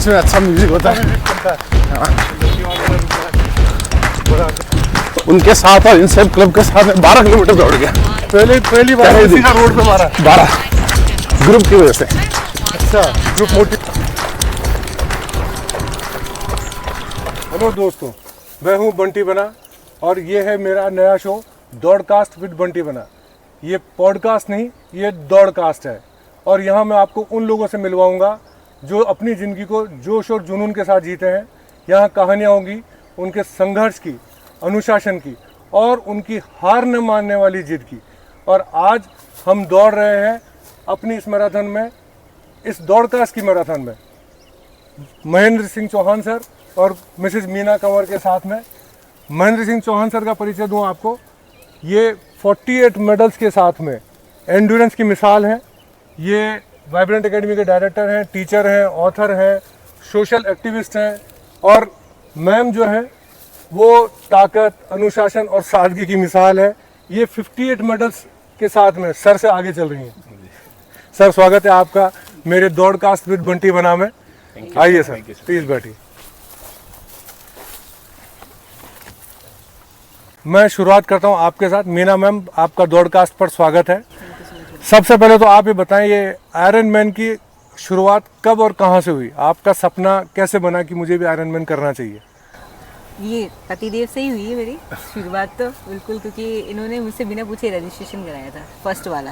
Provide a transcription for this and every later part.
इसमें अच्छा म्यूजिक होता है। उनके साथ और इनसेप क्लब के साथ 12 किलोमीटर दौड़ गया। पहली बार सीधा रोड पे मारा। 12 ग्रुप की वजह से। अच्छा, ग्रुप मोटी। हेलो दोस्तों, मैं हूं बंटी बना और ये है मेरा नया शो दौड़कास्ट विद बंटी बना। ये पॉडकास्ट नहीं, ये दौड़कास्ट है और यहाँ मैं आपको उन लोगों से मिलवाऊंगा जो अपनी ज़िंदगी को जोश और जुनून के साथ जीते हैं। यहाँ कहानियाँ होंगी उनके संघर्ष की, अनुशासन की और उनकी हार न मानने वाली जिद की। और आज हम दौड़ रहे हैं अपनी इस मैराथन में, इस दौड़कास्ट की मैराथन में, महेंद्र सिंह चौहान सर और मिसेस मीना कंवर के साथ में। महेंद्र सिंह चौहान सर का परिचय दूं आपको। ये 48 मेडल्स के साथ में एंड्योरेंस की मिसाल है। ये वाइब्रेंट एकेडमी के डायरेक्टर हैं, टीचर हैं, ऑथर हैं, सोशल एक्टिविस्ट हैं और मैम जो है वो ताकत, अनुशासन और सादगी की मिसाल है। ये 58 मेडल्स के साथ में सर से आगे चल रही हैं। सर, स्वागत है आपका मेरे दौड़कास्ट विद बंटी बना में। आइए सर, प्लीज बैठिए। मैं शुरुआत करता हूं आपके साथ। मीना मैम, आपका दौड़कास्ट पर स्वागत है। सबसे पहले तो आप ये बताएं, ये आयरन मैन की शुरुआत कब और कहां से हुई? आपका सपना कैसे बना कि मुझे भी आयरन मैन करना चाहिए? ये पतिदेव से ही हुई है मेरी शुरुआत तो बिल्कुल, क्योंकि इन्होंने मुझसे बिना पूछे रजिस्ट्रेशन कराया था फर्स्ट वाला।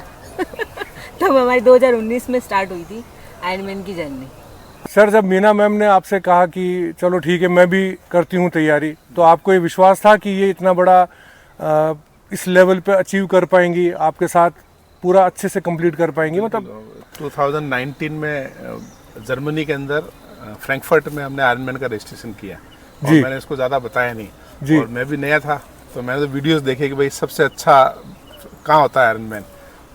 तब हमारी 2019 में स्टार्ट हुई थी आयरन मैन की जर्नी। सर, जब मीना मैम ने आपसे कहा कि चलो ठीक है मैं भी करती हूँ तैयारी, तो आपको ये विश्वास था कि ये इतना बड़ा इस लेवल पे अचीव कर पाएंगी, आपके साथ पूरा अच्छे से कंप्लीट कर पाएंगी? मतलब 2019 में जर्मनी के अंदर फ्रैंकफर्ट में हमने आयरन मैन का रजिस्ट्रेशन किया और मैंने इसको ज़्यादा बताया नहीं और मैं भी नया था, तो मैंने तो वीडियोस देखे कि भाई सबसे अच्छा कहाँ होता है आयरन मैन,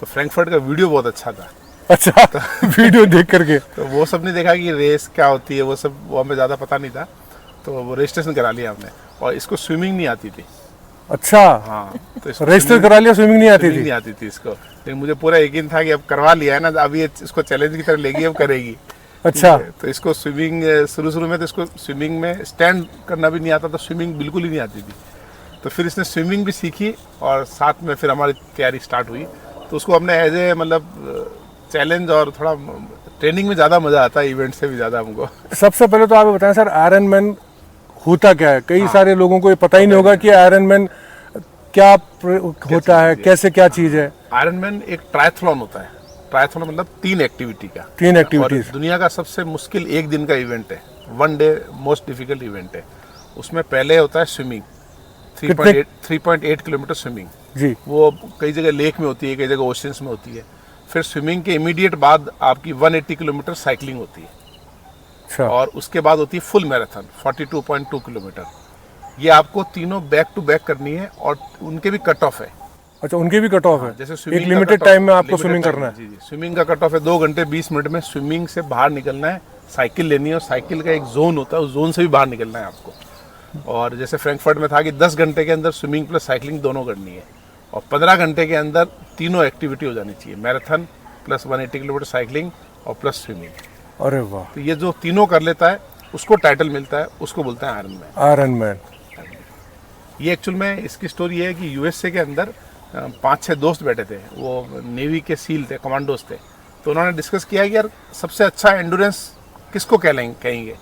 तो फ्रैंकफर्ट का वीडियो बहुत अच्छा था। अच्छा, तो वीडियो देख करके तो वो सब नहीं देखा कि रेस क्या होती है, वो हमें ज़्यादा पता नहीं था, तो वो रजिस्ट्रेशन करा लिया हमने। और इसको स्विमिंग नहीं आती थी। अच्छा, हाँ, तो रजिस्टर करा लिया, स्विमिंग नहीं आती थी? नहीं आती थी इसको, लेकिन मुझे पूरा यकीन था कि अब करवा लिया है ना, अब ये इसको चैलेंज की तरह लेगी, अब करेगी। अच्छा, तो इसको स्विमिंग शुरू में तो इसको स्विमिंग में स्टैंड करना भी नहीं आता था, स्विमिंग बिल्कुल ही नहीं आती थी। तो फिर इसने स्विमिंग भी सीखी और साथ में फिर हमारी तैयारी स्टार्ट हुई। तो उसको हमने एज ए मतलब चैलेंज और थोड़ा ट्रेनिंग में ज़्यादा मज़ा आता है इवेंट से भी ज़्यादा हमको। सबसे पहले तो आप बताएं सर, आयरन मैन होता क्या है? कई सारे लोगों को ये पता ही नहीं होगा कि आयरन मैन क्या होता है, कैसे क्या चीज़ है। आयरन मैन एक ट्रायथलॉन होता है। ट्रायथलॉन मतलब 3 एक्टिविटी का, 3 एक्टिविटीज। दुनिया का सबसे मुश्किल एक दिन का इवेंट है, 1 डे मोस्ट डिफिकल्ट इवेंट है। उसमें पहले होता है स्विमिंग, 3.8 किलोमीटर स्विमिंग जी। वो कई जगह लेक में होती है, कई जगह ओशंस में होती है। फिर स्विमिंग के इमीडिएट बाद आपकी 180 किलोमीटर साइकिलिंग होती है। अच्छा। और उसके बाद होती है फुल मैराथन 42.2 किलोमीटर। ये आपको तीनों बैक टू बैक करनी है और उनके भी कट ऑफ है। अच्छा, उनके भी कट ऑफ है? जैसे एक लिमिटेड टाइम में आपको स्विमिंग करना है? जी जी, स्विमिंग का कट ऑफ है 2 घंटे 20 मिनट में स्विमिंग से बाहर निकलना है, साइकिल लेनी है और साइकिल का एक जोन होता है, उस जोन से भी बाहर निकलना है आपको। और जैसे फ्रैंकफर्ट में था कि 10 घंटे के अंदर स्विमिंग प्लस साइकिलिंग दोनों करनी है और 15 घंटे के अंदर तीनों एक्टिविटी हो जानी चाहिए, मैराथन प्लस 180 किलोमीटर साइकिलिंग और प्लस स्विमिंग। अरे वाह! तो ये जो तीनों कर लेता है उसको टाइटल मिलता है, उसको बोलते हैं आयरन मैन। Iron man. ये एक्चुअल में इसकी स्टोरी है कि यूएसए के अंदर 5-6 दोस्त बैठे थे, वो नेवी के सील थे, कमांडोज थे। तो उन्होंने डिस्कस किया कि यार सबसे अच्छा एंडोरेंस किसको कहेंगे।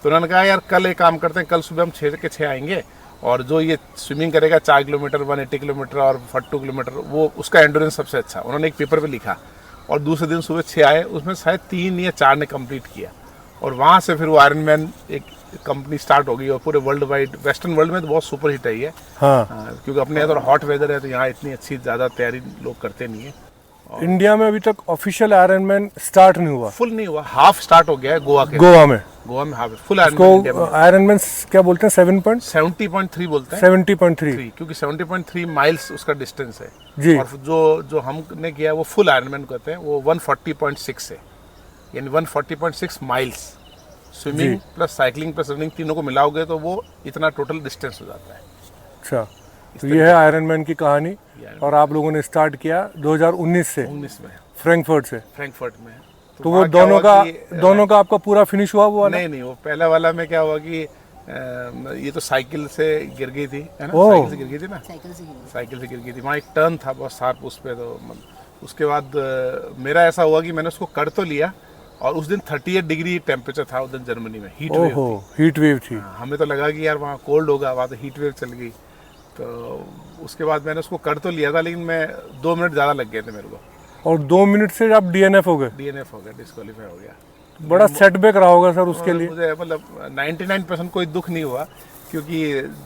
तो उन्होंने कहा यार कल एक काम करते हैं, कल सुबह हम 6 के 6 आएंगे और जो ये स्विमिंग करेगा 4 किलोमीटर 180 किलोमीटर और 42 किलोमीटर, वो उसका एंडोरेंस सबसे अच्छा। उन्होंने एक पेपर पे लिखा और दूसरे दिन सुबह 6 आए, उसमें शायद 3 या 4 ने कंप्लीट किया और वहाँ से फिर वो आयरन मैन एक कंपनी स्टार्ट हो गई और पूरे वर्ल्ड वाइड, वेस्टर्न वर्ल्ड में तो बहुत सुपर हिट है ये। हाँ, क्योंकि अपने यहाँ तो हॉट वेदर है, तो यहाँ इतनी अच्छी ज़्यादा तैयारी लोग करते नहीं है। इंडिया में अभी तक ऑफिशियल आयरन मैन स्टार्ट नहीं हुआ? फुल नहीं हुआ, हाफ स्टार्ट हो गया है गोवा में। गोवा में हाफ, फुल आयरन मैन क्या बोलते हैं? 70.3 बोलते हैं। 70.3 क्योंकि 70.3 माइल्स उसका डिस्टेंस है जी। और जो हमने किया है वो फुल आयरन मैन कहते हैं, वो 140.6 है, यानी 140.6 miles. Swimming plus cycling plus running तीनों को मिलाओगे तो वो इतना टोटल डिस्टेंस हो जाता है। अच्छा, तो ये है आयरन मैन की कहानी और आप लोगों ने स्टार्ट किया 2019 से? 19 में फ्रैंकफर्ट से? फ्रैंकफर्ट में। तो वो वहाँ क्या दोनों हुआ का कि, दोनों का आपका पूरा फिनिश हुआ वो वाला? नहीं नहीं, वो पहला वाला में क्या हुआ कि ये तो साइकिल से गिर गई थी, है ना, ओह। साइकिल से गिर गई थी ना, साइकिल से गिरी। साइकिल से गिर गई थी। वहाँ एक टर्न था बहुत शार्प उस पे, तो उसके बाद मेरा ऐसा हुआ कि मैंने उसको कर तो लिया, और उस दिन 38 डिग्री टेम्परेचर था उस दिन जर्मनी में, हीट वेव ओहो, हीट वेव थी। हमें तो लगा कि यार वहाँ कोल्ड होगा, वहाँ तो हीट वेव चल गई। तो उसके बाद मैंने उसको कर तो लिया था, लेकिन मैं 2 मिनट ज़्यादा लग गए थे मेरे को, और 2 मिनट से आप डीएनएफ हो गए? DNF हो गया, डिस्क्वालीफाई हो गया। बड़ा सेटबैक रहा होगा सर उसके और लिए। मुझे मतलब 99% कोई दुख नहीं हुआ, क्योंकि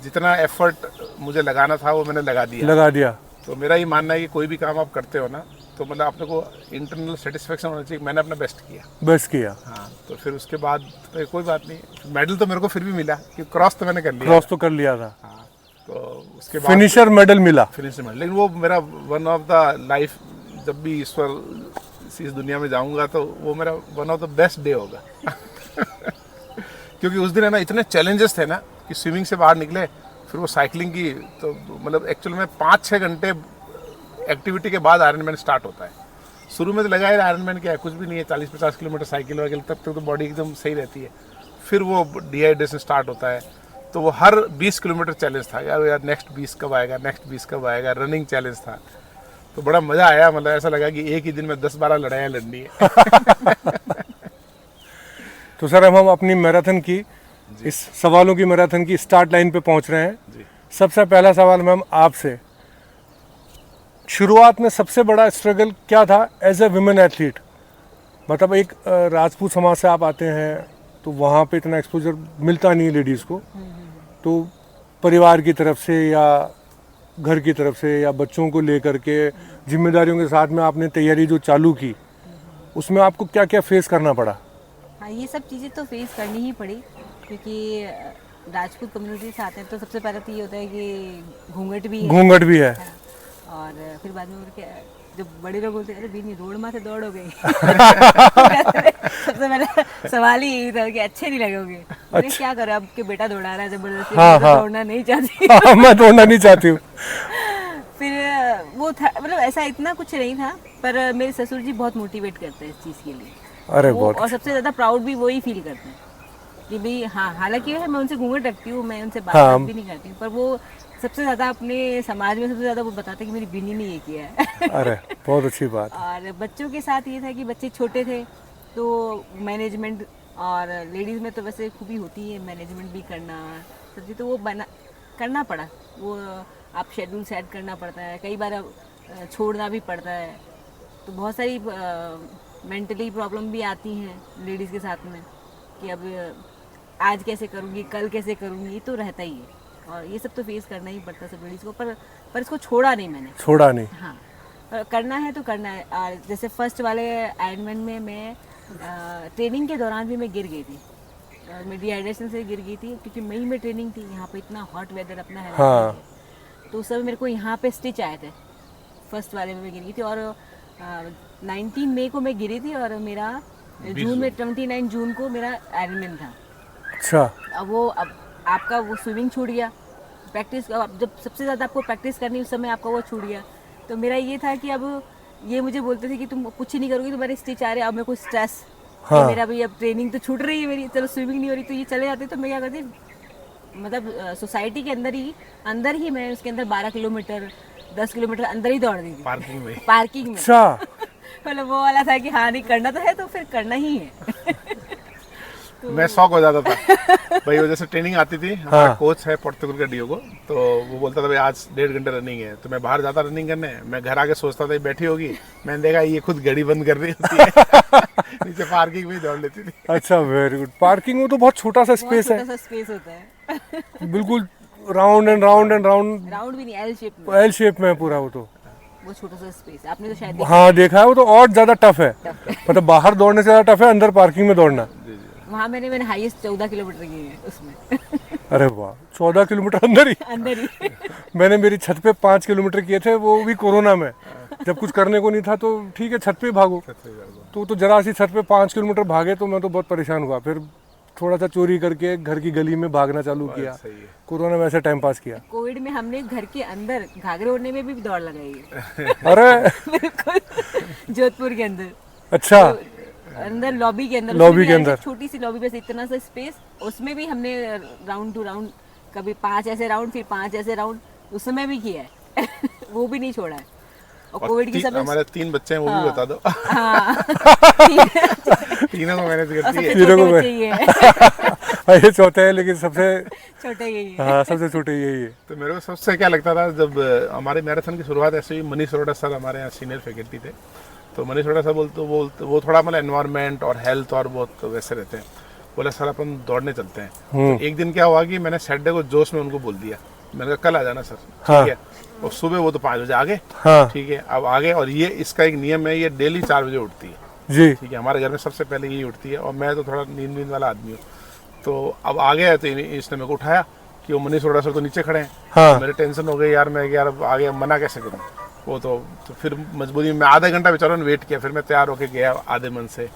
जितना एफर्ट मुझे लगाना था वो मैंने लगा दिया। तो मेरा ये मानना है कि कोई भी काम आप करते हो ना, तो मतलब अपने को इंटरनल सेटिस्फेक्शन होना चाहिए, मैंने अपना बेस्ट किया। बेस्ट किया। हाँ, तो फिर उसके बाद तो कोई बात नहीं, मेडल तो मेरे को फिर भी मिला, कि क्रॉस तो मैंने कर लिया। क्रॉस तो कर लिया था। हाँ, तो उसके बाद फिनिशर मेडल मिला। Finish medal. लेकिन वो मेरा वन ऑफ द लाइफ, जब भी ईश्वर इस दुनिया में जाऊंगा तो वो मेरा one of the best day होगा। क्योंकि उस दिन है ना, इतने चैलेंजेस थे ना कि स्विमिंग से बाहर निकले, फिर वो साइकिलिंग की, तो मतलब एक्चुअल में 5-6 घंटे एक्टिविटी के बाद आयरनमैन स्टार्ट होता है। शुरू में तो लगा यार आयरनमैन क्या है, कुछ भी नहीं है, 40-50 किलोमीटर साइकिल वाइकिल, तब तक तो बॉडी एकदम सही रहती है। फिर वो डिहाइड्रेशन स्टार्ट होता है, तो वो हर 20 किलोमीटर चैलेंज था, यार नेक्स्ट 20 कब आएगा, नेक्स्ट 20 कब आएगा, रनिंग चैलेंज था। तो बड़ा मज़ा आया, मतलब ऐसा लगा कि एक ही दिन में 10-12 लड़ाइयाँ लड़नी है। तो सर हम अपनी मैराथन की, इस सवालों की मैराथन की स्टार्ट लाइन पे पहुंच रहे हैं। जी। सबसे पहला सवाल मैम आपसे, शुरुआत में सबसे बड़ा स्ट्रगल क्या था एज ए वुमेन एथलीट? मतलब एक राजपूत समाज से आप आते हैं, तो वहाँ पे इतना एक्सपोजर मिलता नहीं है लेडीज़ को, तो परिवार की तरफ से या घर की तरफ से या बच्चों को लेकर के जिम्मेदारियों के साथ में आपने तैयारी जो चालू की, उसमें आपको क्या क्या फेस करना पड़ा? हाँ, ये सब चीज़ें तो फेस करनी ही पड़ी, क्योंकि राजपूत कम्युनिटी से आते हैं, तो सबसे पहले तो ये होता है कि घूंघट भी है। घूंघट भी है। हाँ, और फिर बाद में उनके जब बड़े लोग बोलते हैं, अरे बीनी रोड में से दौड़ हो गई। सबसे पहले सवाल ही यही था कि अच्छे नहीं लगोगे। अरे क्या करो, आपके बेटा दौड़ा रहा है जबरदस्ती, मैं तो दौड़ना नहीं चाहती। हाँ, मैं दौड़ना नहीं चाहती हूँ। फिर वो था, मतलब ऐसा इतना कुछ नहीं था, पर मेरे ससुर जी बहुत मोटिवेट करते हैं इस चीज़ के लिए। अरे वो, बहुत और सबसे ज़्यादा प्राउड भी वही फील करते हैं कि भाई हाँ, हालांकि मैं उनसे घूंघट रखती हूँ, मैं उनसे बात भी नहीं करती हूँ, पर वो सबसे ज़्यादा अपने समाज में सबसे ज़्यादा वो बताते हैं कि मेरी बीनी ने ये किया है। अरे बहुत अच्छी बात। और बच्चों के साथ ये था कि बच्चे छोटे थे, तो मैनेजमेंट, और लेडीज़ में तो वैसे खूबी होती है मैनेजमेंट भी करना, सब चीज़ तो वो करना पड़ा। वो आप शेड्यूल सेट करना पड़ता है, कई बार छोड़ना भी पड़ता है, तो बहुत सारी मेंटली प्रॉब्लम भी आती हैं लेडीज़ के साथ में, कि अब आज कैसे करूँगी, कल कैसे करूँगी, ये तो रहता ही है, और ये सब तो फेस करना ही पड़ता है सब लेडीज़ को। पर इसको छोड़ा नहीं मैंने। छोड़ा नहीं। हाँ, पर करना है तो करना है। और जैसे फर्स्ट वाले आयरनमैन में मैं ट्रेनिंग के दौरान भी मैं गिर गई थी, और मैं डिहाइड्रेशन से गिर गई थी, क्योंकि मई में ट्रेनिंग थी, यहाँ पे इतना हॉट वेदर अपना है। हाँ। तो उस समय मेरे को यहाँ पे स्टिच आए थे, फर्स्ट वाले में मैं गिर गई थी, और 19 मई को मैं गिरी थी, और मेरा जून में 29 जून को मेरा आयरनमैन था। अच्छा। अब आपका वो स्विमिंग छूट गया, प्रैक्टिस, जब सबसे ज़्यादा आपको प्रैक्टिस करनी उस समय आपका वो छूट गया। तो मेरा ये था कि अब ये मुझे बोलते थे कि तुम कुछ ही नहीं करोगी, तुम्हारे स्टिच आ रहे, अब मेरे को स्ट्रेस। हाँ। मेरा भी अब ट्रेनिंग तो छूट रही है मेरी, चलो स्विमिंग नहीं हो रही, तो ये चले जाते, तो मैं क्या करती, मतलब सोसाइटी के अंदर ही मैं उसके अंदर 12 किलोमीटर 10 किलोमीटर अंदर ही दौड़ दी थी, पार्किंग में। अच्छा। मतलब वो वाला था कि हाँ नहीं करना तो है, तो फिर करना ही है। तो मैं शौक हो जाता था भाई। वो जैसे ट्रेनिंग आती थी, हमारा कोच है पोर्तुगल का डियोगो, तो वो बोलता था भाई आज 1.5 घंटे रनिंग है, तो मैं बाहर जाता रनिंग करने, मैं घर आके सोचता था बैठी होगी, मैंने देखा ये खुद गाड़ी बंद कर रही होती है। नीचे पार्किंग में दौड़ लेती थी। अच्छा, वेरी गुड। पार्किंग में तो बहुत छोटा सा स्पेस है, छोटा सा स्पेस होता है। बिल्कुल round and round and round, round भी नहीं, एल शेप में पूरा वो, तो वो छोटा सा स्पेस आपने तो शायद हाँ देखा है। वो तो और ज्यादा टफ है, मतलब बाहर दौड़ने से ज्यादा टफ है अंदर पार्किंग में दौड़ना। वहाँ मैंने हाईएस्ट 14 किलोमीटर की है उसमें। अरे वाह, 14 किलोमीटर अंदर ही। मैंने मेरी छत पे 5 किलोमीटर किए थे, वो भी कोरोना में, जब कुछ करने को नहीं था, तो ठीक है छत पे भागो। तो जरा सी छत पे 5 किलोमीटर भागे, तो मैं तो बहुत परेशान हुआ। फिर थोड़ा सा चोरी करके घर की गली में भागना चालू किया। कोरोना में ऐसे टाइम पास किया। कोविड में हमने घर के अंदर घाघरे ओढ़ने में भी दौड़ लगाई है। अरे बिल्कुल, जोधपुर के अंदर। अच्छा। अंदर लॉबी के अंदर, लॉबी उसमें के भी अंदर। ऐसे छोटी सी लॉबी, बस इतना सा स्पेस, उसमें भी हमने राउंड टू राउंड, कभी 5 ऐसे राउंड, फिर 5 ऐसे राउंड, उसमें भी किया है वो भी नहीं छोड़ा है। और कोविड की समय हमारे 3 बच्चे हैं, वो भी बता दो। हाँ तीनों को मैनेज और करती सबसे है। तीनों छोटे को बच्चे ये है ये चौथे है लेकिन सबसे छोटे यही है। हाँ सबसे छोटे यही है। तो मेरे को सबसे क्या लगता था, जब हमारे मैराथन की शुरुआत ऐसे ही, मनीष अरोड़ा सर हमारे यहाँ सीनियर फैकल्टी थे, तो मनीष अरोड़ा सर बोलते वो थोड़ा मतलब एनवायरनमेंट और हेल्थ और बहुत वैसे रहते हैं, बोले सर अपन दौड़ने चलते हैं। तो एक दिन क्या हुआ कि मैंने सैटरडे को जोश में उनको बोल दिया, मैंने कहा कल आ जाना सर, हाँ। ठीक है। और सुबह वो तो 5 बजे आ गए, हाँ ठीक है। अब आ गए, और ये इसका एक नियम है, ये डेली 4 बजे उठती है, जी ठीक है। हमारे घर में सबसे पहले यही उठती है, और मैं तो थोड़ा नींद वाला आदमी हूँ। तो अब आ गया, तो इसने मेरे को उठाया कि वो मनीष अरोड़ा सर तो नीचे खड़े हैं। हाँ। मेरे टेंशन हो गई यार, मैं यार अब आ गया, मना कैसे करूँ। वो तो फिर मजबूरी में आधा घंटा बेचारों ने वेट किया, फिर मैं तैयार होके गया आधे मन से,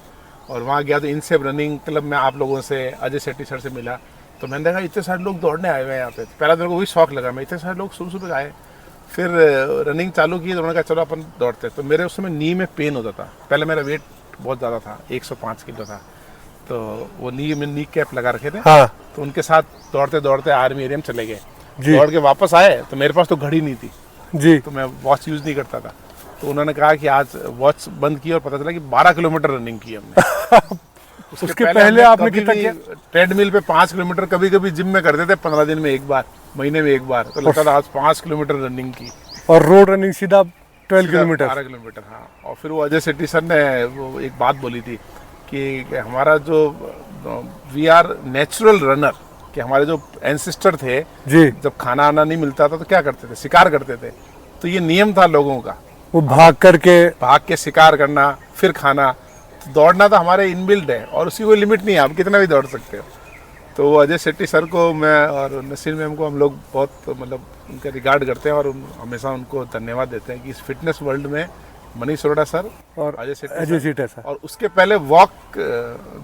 और वहाँ गया तो इनसे रनिंग क्लब में आप लोगों से, अजय सेट्टी सर से मिला। तो मैंने देखा इतने सारे लोग दौड़ने आए हुए हैं यहाँ पे। पहला मेरे को वही शौक लगा, मैं इतने सारे लोग सुबह सुबह आए। फिर रनिंग चालू की, तो उन्होंने कहा चलो अपन दौड़ते। तो मेरे उस समय नी में पेन होता था, पहले मेरा वेट बहुत ज़्यादा था, 105 किलो था, तो वो नी में नी कैप लगा रखे थे। हाँ तो उनके साथ दौड़ते दौड़ते आर्मी एरिया में चले गए। जी। दौड़ के वापस आए तो मेरे पास तो घड़ी नहीं थी, जी तो मैं वॉच यूज़ नहीं करता था। तो उन्होंने कहा कि आज वॉच बंद की, और पता चला कि 12 किलोमीटर रनिंग की हमने। उसके पहले आपने कितना किया? ट्रेडमिल पे 5 किलोमीटर, कभी कभी जिम में करते थे 15 दिन में एक बार, महीने में एक बार। तो लगता था आज 5 किलोमीटर रनिंग की, और रोड रनिंग सीधा 12 किलोमीटर। 12 किलोमीटर, हाँ। और फिर वो अजय सेट्टी सर ने वो एक बात बोली थी कि हमारा जो वी आर नेचुरल रनर, कि हमारे जो एंसेस्टर थे, जी जब खाना आना नहीं मिलता था तो क्या करते थे, शिकार करते थे। तो ये नियम था लोगों का, वो भाग के शिकार करना, फिर खाना। तो दौड़ना तो हमारे इनबिल्ड है, और उसकी कोई लिमिट नहीं है, आप कितना भी दौड़ सकते हो। तो वो अजय सेट्टी सर को मैं और नसीर मैम को हम लोग बहुत मतलब उनका रिगार्ड करते हैं, और हमेशा उनको धन्यवाद देते हैं कि इस फिटनेस वर्ल्ड में मनीष अरोड़ा सर और अजय अजय सेट्टी सेट्टी सर। और उसके पहले वॉक,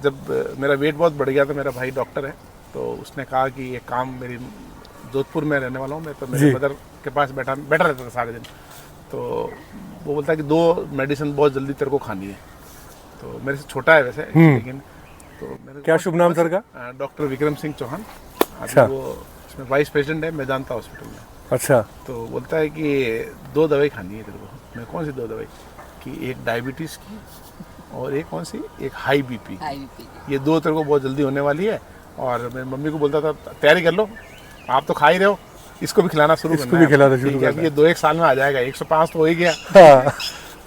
जब मेरा वेट बहुत बढ़ गया था, मेरा भाई डॉक्टर है, तो उसने कहा कि ये काम, मेरी जोधपुर में रहने वाला हूँ मैं, तो मेरे जी। मदर के पास बैठा रहता था सारे दिन। तो वो बोलता है कि 2 मेडिसिन बहुत जल्दी तेरे को खानी है। तो मेरे से छोटा है वैसे, लेकिन तो मेरे क्या शुभ नाम सर का? डॉक्टर विक्रम सिंह चौहान। अच्छा। अभी वो इसमें वाइस प्रेसिडेंट है मेदांता हॉस्पिटल में। अच्छा तो बोलता है कि 2 दवाई खानी है तेरे को। मैं कौन सी 2 दवाई? कि एक डायबिटीज़ की, और एक कौन सी, एक हाई बीपी। ये 2 तेरे को बहुत जल्दी होने वाली है। और मेरी मम्मी को बोलता था तैयारी कर लो, आप तो खा ही रहे हो, इसको भी खिलाना शुरू इसको भी खिलाना शुरू ठीक है, करना ये 2-1 साल में आ जाएगा, 105 तो हो ही गया। हाँ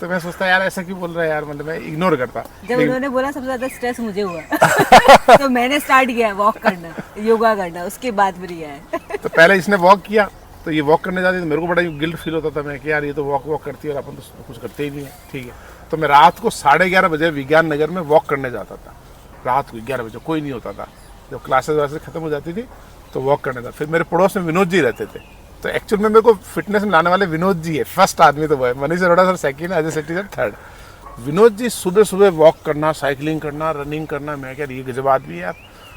तो मैं सोचता यार ऐसा क्यों बोल रहा है यार, मतलब मैं इग्नोर करता। जब उन्होंने बोला सबसे ज्यादा स्ट्रेस मुझे हुआ तो मैंने स्टार्ट किया वॉक करना, योगा करना, उसके बाद फिर ये है। तो पहले इसने वॉक किया, तो ये वॉक करने जाती तो मेरे को बड़ा गिल्ट फील होता था, मैं कि यार ये तो वॉक करती है और अपन तो कुछ करते ही नहीं है, ठीक है। तो मैं रात को 11:30 बजे विज्ञान नगर में वॉक करने जाता था, रात को 11 बजे, कोई नहीं होता था। जब क्लासेस वासेस खत्म हो जाती थी तो वॉक करने था। फिर मेरे पड़ोस में विनोद जी रहते थे, तो एक्चुअल में मेरे को फिटनेस में लाने वाले विनोद जी है, फर्स्ट आदमी तो वो है। Manish Arora sir second, Ajay Setty sir third. Vinod ji सुबह सुबह वॉक करना, साइकिलिंग करना, रनिंग करना, मैं क्या ये गजब आदमी है यार।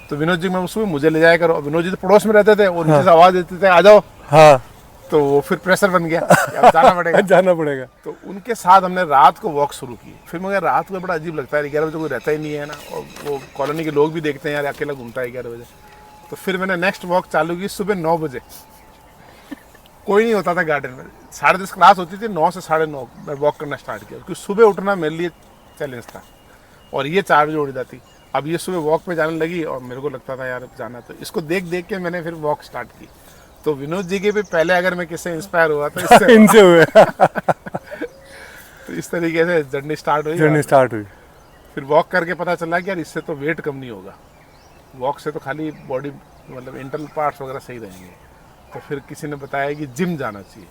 तो विनोद जी मैं सुबह मुझे ले जाया करो, विनोद जी तो पड़ोस में रहते थे, और नीचे से आवाज़ देते थे आ जाओ। हाँ तो वो फिर प्रेशर बन गया कि अब जाना पड़ेगा। जाना पड़ेगा। तो उनके साथ हमने रात को वॉक शुरू की। फिर मुझे रात को बड़ा अजीब लगता है, 11 बजे कोई रहता ही नहीं है ना, और वो कॉलोनी के लोग भी देखते हैं यार अकेला घूमता है 11 बजे। तो फिर मैंने नेक्स्ट वॉक चालू की सुबह 9 बजे, कोई नहीं होता था गार्डन में, 10:30 क्लास होती थी, 9 से 9:30 मैं वॉक करना स्टार्ट किया, क्योंकि सुबह उठना मेरे लिए चैलेंज था, और ये 4 बजे उठ जाती। अब ये सुबह वॉक पे जाने लगी, और मेरे को लगता था यार अब जाना, तो इसको देख देख के मैंने फिर वॉक स्टार्ट की। तो विनोद जी के भी पहले अगर मैं किससे इंस्पायर हुआ तो इससे इनसे हुए तो इस तरीके से जर्नी स्टार्ट हुई। जर्नी स्टार्ट हुई। फिर वॉक करके पता चला कि यार इससे तो वेट कम नहीं होगा, वॉक से तो खाली बॉडी मतलब इंटरनल पार्ट्स वगैरह सही रहेंगे। तो फिर किसी ने बताया कि जिम जाना चाहिए,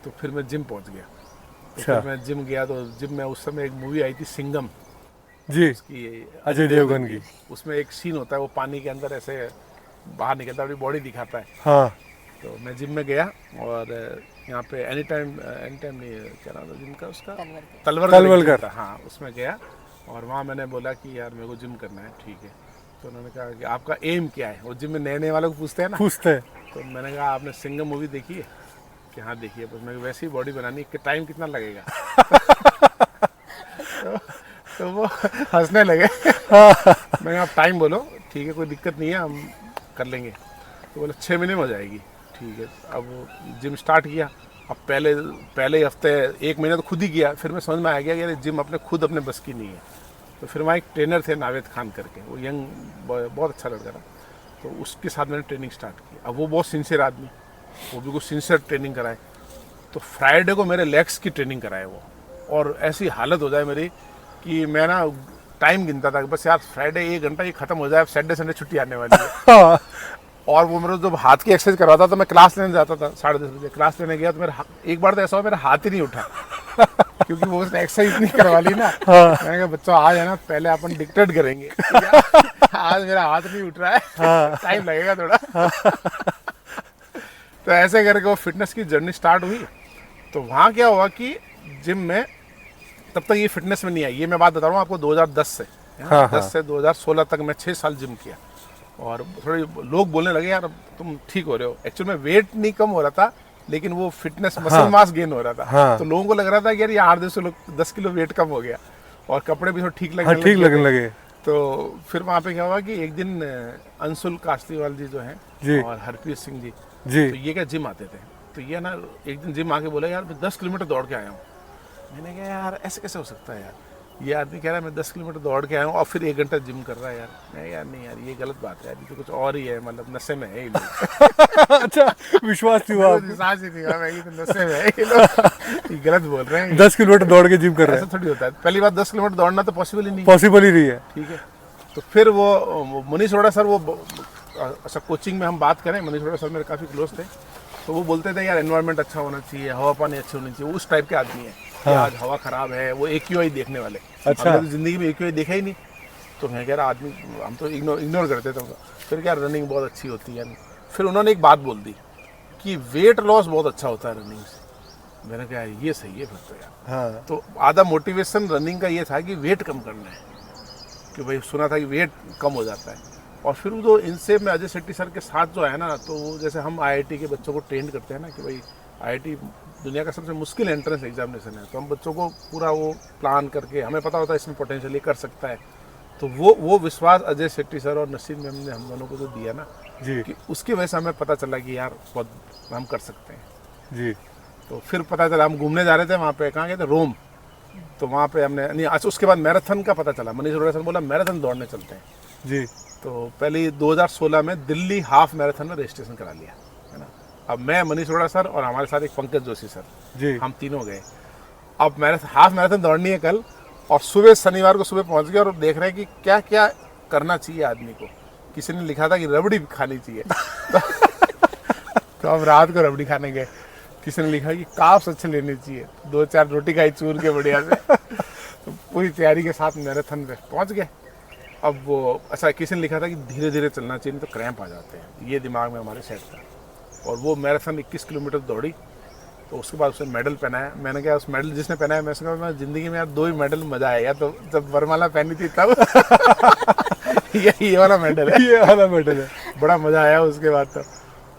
तो फिर मैं जिम पहुंच गया। तो अच्छा। फिर मैं जिम गया, तो जिम में उस समय एक मूवी आई थी सिंघम जी, की, अजय देवगन की। उसमें एक सीन होता है, वो पानी के अंदर ऐसे बाहर निकलता है, अपनी बॉडी दिखाता है। हाँ तो मैं जिम में गया, और यहाँ पे एनी टाइम नहीं, क्या नाम है जिम का उसका, तलवलकर था, हाँ उसमें गया। और वहाँ मैंने बोला कि यार मेरे को जिम करना है, ठीक है। तो उन्होंने कहा कि आपका एम क्या है, वो जिम में नए नए वालों को पूछते हैं ना। पूछते हैं। तो मैंने कहा आपने सिंघम मूवी देखी है? कि हाँ देखी है, बस मैं वैसे ही बॉडी बनानी है, टाइम कितना लगेगा? तो वो हंसने लगे। मैंने आप टाइम बोलो, ठीक है कोई दिक्कत नहीं है हम कर लेंगे। तो बोले 6 महीने में हो जाएगी, ठीक है। अब जिम स्टार्ट किया। अब पहले हफ्ते 1 महीना तो खुद ही किया, फिर मैं समझ में आ गया कि यार जिम अपने बस की नहीं है। तो फिर वहाँ एक ट्रेनर थे नावेद खान करके, वो यंग बहुत अच्छा लड़का था, तो उसके साथ मैंने ट्रेनिंग स्टार्ट की। अब वो बहुत सिंसियर आदमी, वो बिल्कुल सिंसियर ट्रेनिंग कराए। तो फ्राइडे को मेरे लेग्स की ट्रेनिंग कराए वो, और ऐसी हालत हो जाए मेरी कि मैं ना टाइम गिनता था कि बस यार फ्राइडे 1 घंटा ये खत्म हो जाए, सैटरडे संडे छुट्टी आने वाली है। और वो मेरे जब हाथ की एक्सरसाइज करवाता तो मैं क्लास लेने जाता था 10:30 बजे। क्लास लेने गया तो मेरा एक बार तो ऐसा हुआ मेरा हाथ ही नहीं उठा क्योंकि वो उसने एक्सरसाइज नहीं करवा ली ना। मैंने कहा बच्चों आज है ना पहले अपन डिक्टेट करेंगे, आज मेरा हाथ नहीं उठ रहा है, टाइम लगेगा थोड़ा। तो ऐसे करके वो फिटनेस की जर्नी स्टार्ट हुई। तो वहाँ क्या हुआ कि जिम में तब तक ये फिटनेस में नहीं आई, ये मैं बात बता रहा हूँ आपको 2010 से। 10 से 2016 तक मैं 6 साल जिम किया, और थोड़े लोग बोलने लगे यार तुम ठीक हो रहे हो। एक्चुअली में वेट नहीं कम हो रहा था, लेकिन वो फिटनेस मसल मास गेन हो रहा था। तो लोगों को लग रहा था कि यार ये 10 किलो वेट कम हो गया, और कपड़े भी थोड़े ठीक लगने लगे। तो फिर वहाँ पे क्या हुआ कि एक दिन अंशुल कासलीवाल जी जो हैं और हरप्रीत सिंह जी, तो ये क्या जिम आते थे। तो ये ना एक दिन जिम आके बोला यार मैं 10 किलोमीटर दौड़ के आया हूँ। मैंने कहा यार ऐसे कैसे हो सकता है यार, ये आदमी कह रहा है मैं 10 किलोमीटर दौड़ के आया हूँ और फिर 1 घंटा जिम कर रहा है यार। मैं यार नहीं यार ये गलत बात है यार, ये तो कुछ और ही है, मतलब नशे में है ये लोग। अच्छा, विश्वास नहीं हुआ, विश्वास ही नहीं हुआ, मैं ये तो नशे में है ये लोग, ये गलत बोल रहे हैं। 10 किलोमीटर दौड़ के जिम कर रहे हैं, ऐसा थोड़ी होता है। पहली बात 10 किलोमीटर दौड़ना तो पॉसिबल ही नहीं है। ठीक है। तो फिर वो मनीष अरोड़ा सर, वो अच्छा कोचिंग में हम बात करें, मनीष अरोड़ा सर मेरे काफ़ी क्लोज थे, तो वो बोलते थे यार एनवायरनमेंट अच्छा होना चाहिए, हवा पानी अच्छी होनी चाहिए। उस टाइप के आदमी है कि आज हवा खराब है, वो AQI देखने वाले। अच्छा। हमने तो जिंदगी में AQI देखा ही नहीं, तो मैं कह रहा आदमी हम तो इग्नोर करते थे। फिर क्या रनिंग बहुत अच्छी होती है। फिर उन्होंने एक बात बोल दी कि वेट लॉस बहुत अच्छा होता है रनिंग से। मैंने कहा ये सही है फिर तो यार। तो आधा मोटिवेशन रनिंग का ये था कि वेट कम करना है, कि भाई सुना था कि वेट कम हो जाता है। और फिर वो इनसे मैं अजय शेट्टी सर के साथ जो है ना, तो वो जैसे हम IIT के बच्चों को ट्रेन करते हैं ना कि भाई IIT दुनिया का सबसे मुश्किल एंट्रेंस एग्जामिनेशन है, तो हम बच्चों को पूरा वो प्लान करके, हमें पता होता है इसमें पोटेंशियल ये कर सकता है। तो वो विश्वास अजय शेट्टी सर और नसीम मैम ने हम दोनों को जो दिया ना जी, कि उसकी वजह से हमें पता चला कि यार बहुत हम कर सकते हैं जी। तो फिर पता चला, हम घूमने जा रहे थे वहाँ पे, कहाँ गए थे, रोम। तो वहाँ पे हमने नहीं, अच्छा उसके बाद मैराथन का पता चला, मनीष अरोड़ा सर बोला मैराथन दौड़ने चलते हैं जी। तो पहले 2016 में दिल्ली हाफ मैराथन में रजिस्ट्रेशन करा लिया, है ना। अब मैं, मनीष अरोड़ा सर और हमारे साथ एक पंकज जोशी सर जी, हम तीनों गए। अब हाफ मैराथन दौड़नी है कल, और सुबह शनिवार को सुबह पहुंच गए और देख रहे हैं कि क्या क्या करना चाहिए आदमी को। किसी ने लिखा था कि रबड़ी खानी चाहिए तो हम रात को रबड़ी खाने गए। किसी ने लिखा कि काप्स अच्छे लेने चाहिए, 2-4 रोटी खाई चूर के बढ़िया से तो पूरी तैयारी के साथ मैराथन पे पहुंच गए। अब वो अच्छा, किसी ने लिखा था कि धीरे धीरे चलना चाहिए नहीं तो क्रैम्प आ जाते हैं, ये दिमाग में हमारे सेट था। और वो मैराथन 21 किलोमीटर दौड़ी, तो उसके बाद उसने मेडल पहनाया। मैंने कहा उस मेडल जिसने पहनाया, मैं कहा मैं ज़िंदगी में यार 2 ही मेडल मज़ा आएगा, तो जब वरमाला पहनी थी तब ये वाला मेडल है, ये वाला मेडल है। बड़ा मज़ा आया उसके बाद। तो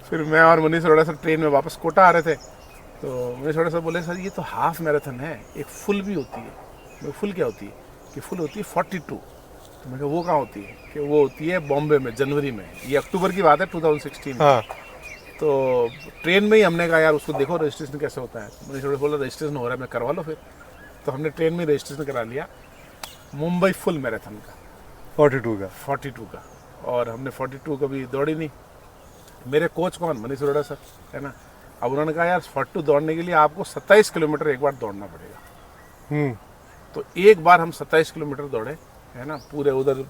फिर मैं और मनीष अरोड़ा सर ट्रेन में वापस कोटा आ रहे थे, तो मनीष अरोड़ा सर बोले सर ये तो हाफ मैराथन है, एक फुल भी होती है। मैं फुल क्या होती है कि फुल होती है 42। तो मैं कहा वो कहाँ होती है कि वो होती है बॉम्बे में जनवरी में, ये अक्टूबर की बात है 2016 में। हाँ। तो ट्रेन में ही हमने कहा यार उसको देखो रजिस्ट्रेशन कैसे होता है। मनीष अरोड़ा बोला रजिस्ट्रेशन हो रहा है, मैं करवा लो फिर। तो हमने ट्रेन में रजिस्ट्रेशन करा लिया मुंबई फुल मैराथन का 42 का। और हमने 42 कभी दौड़ी नहीं। मेरे कोच कौन, मनीष अरोड़ा सर, है ना। अब उन्होंने कहा यार 42 दौड़ने के लिए आपको 27 किलोमीटर एक बार दौड़ना पड़ेगा। तो एक बार हम 27 किलोमीटर दौड़े, है ना, पूरे उधर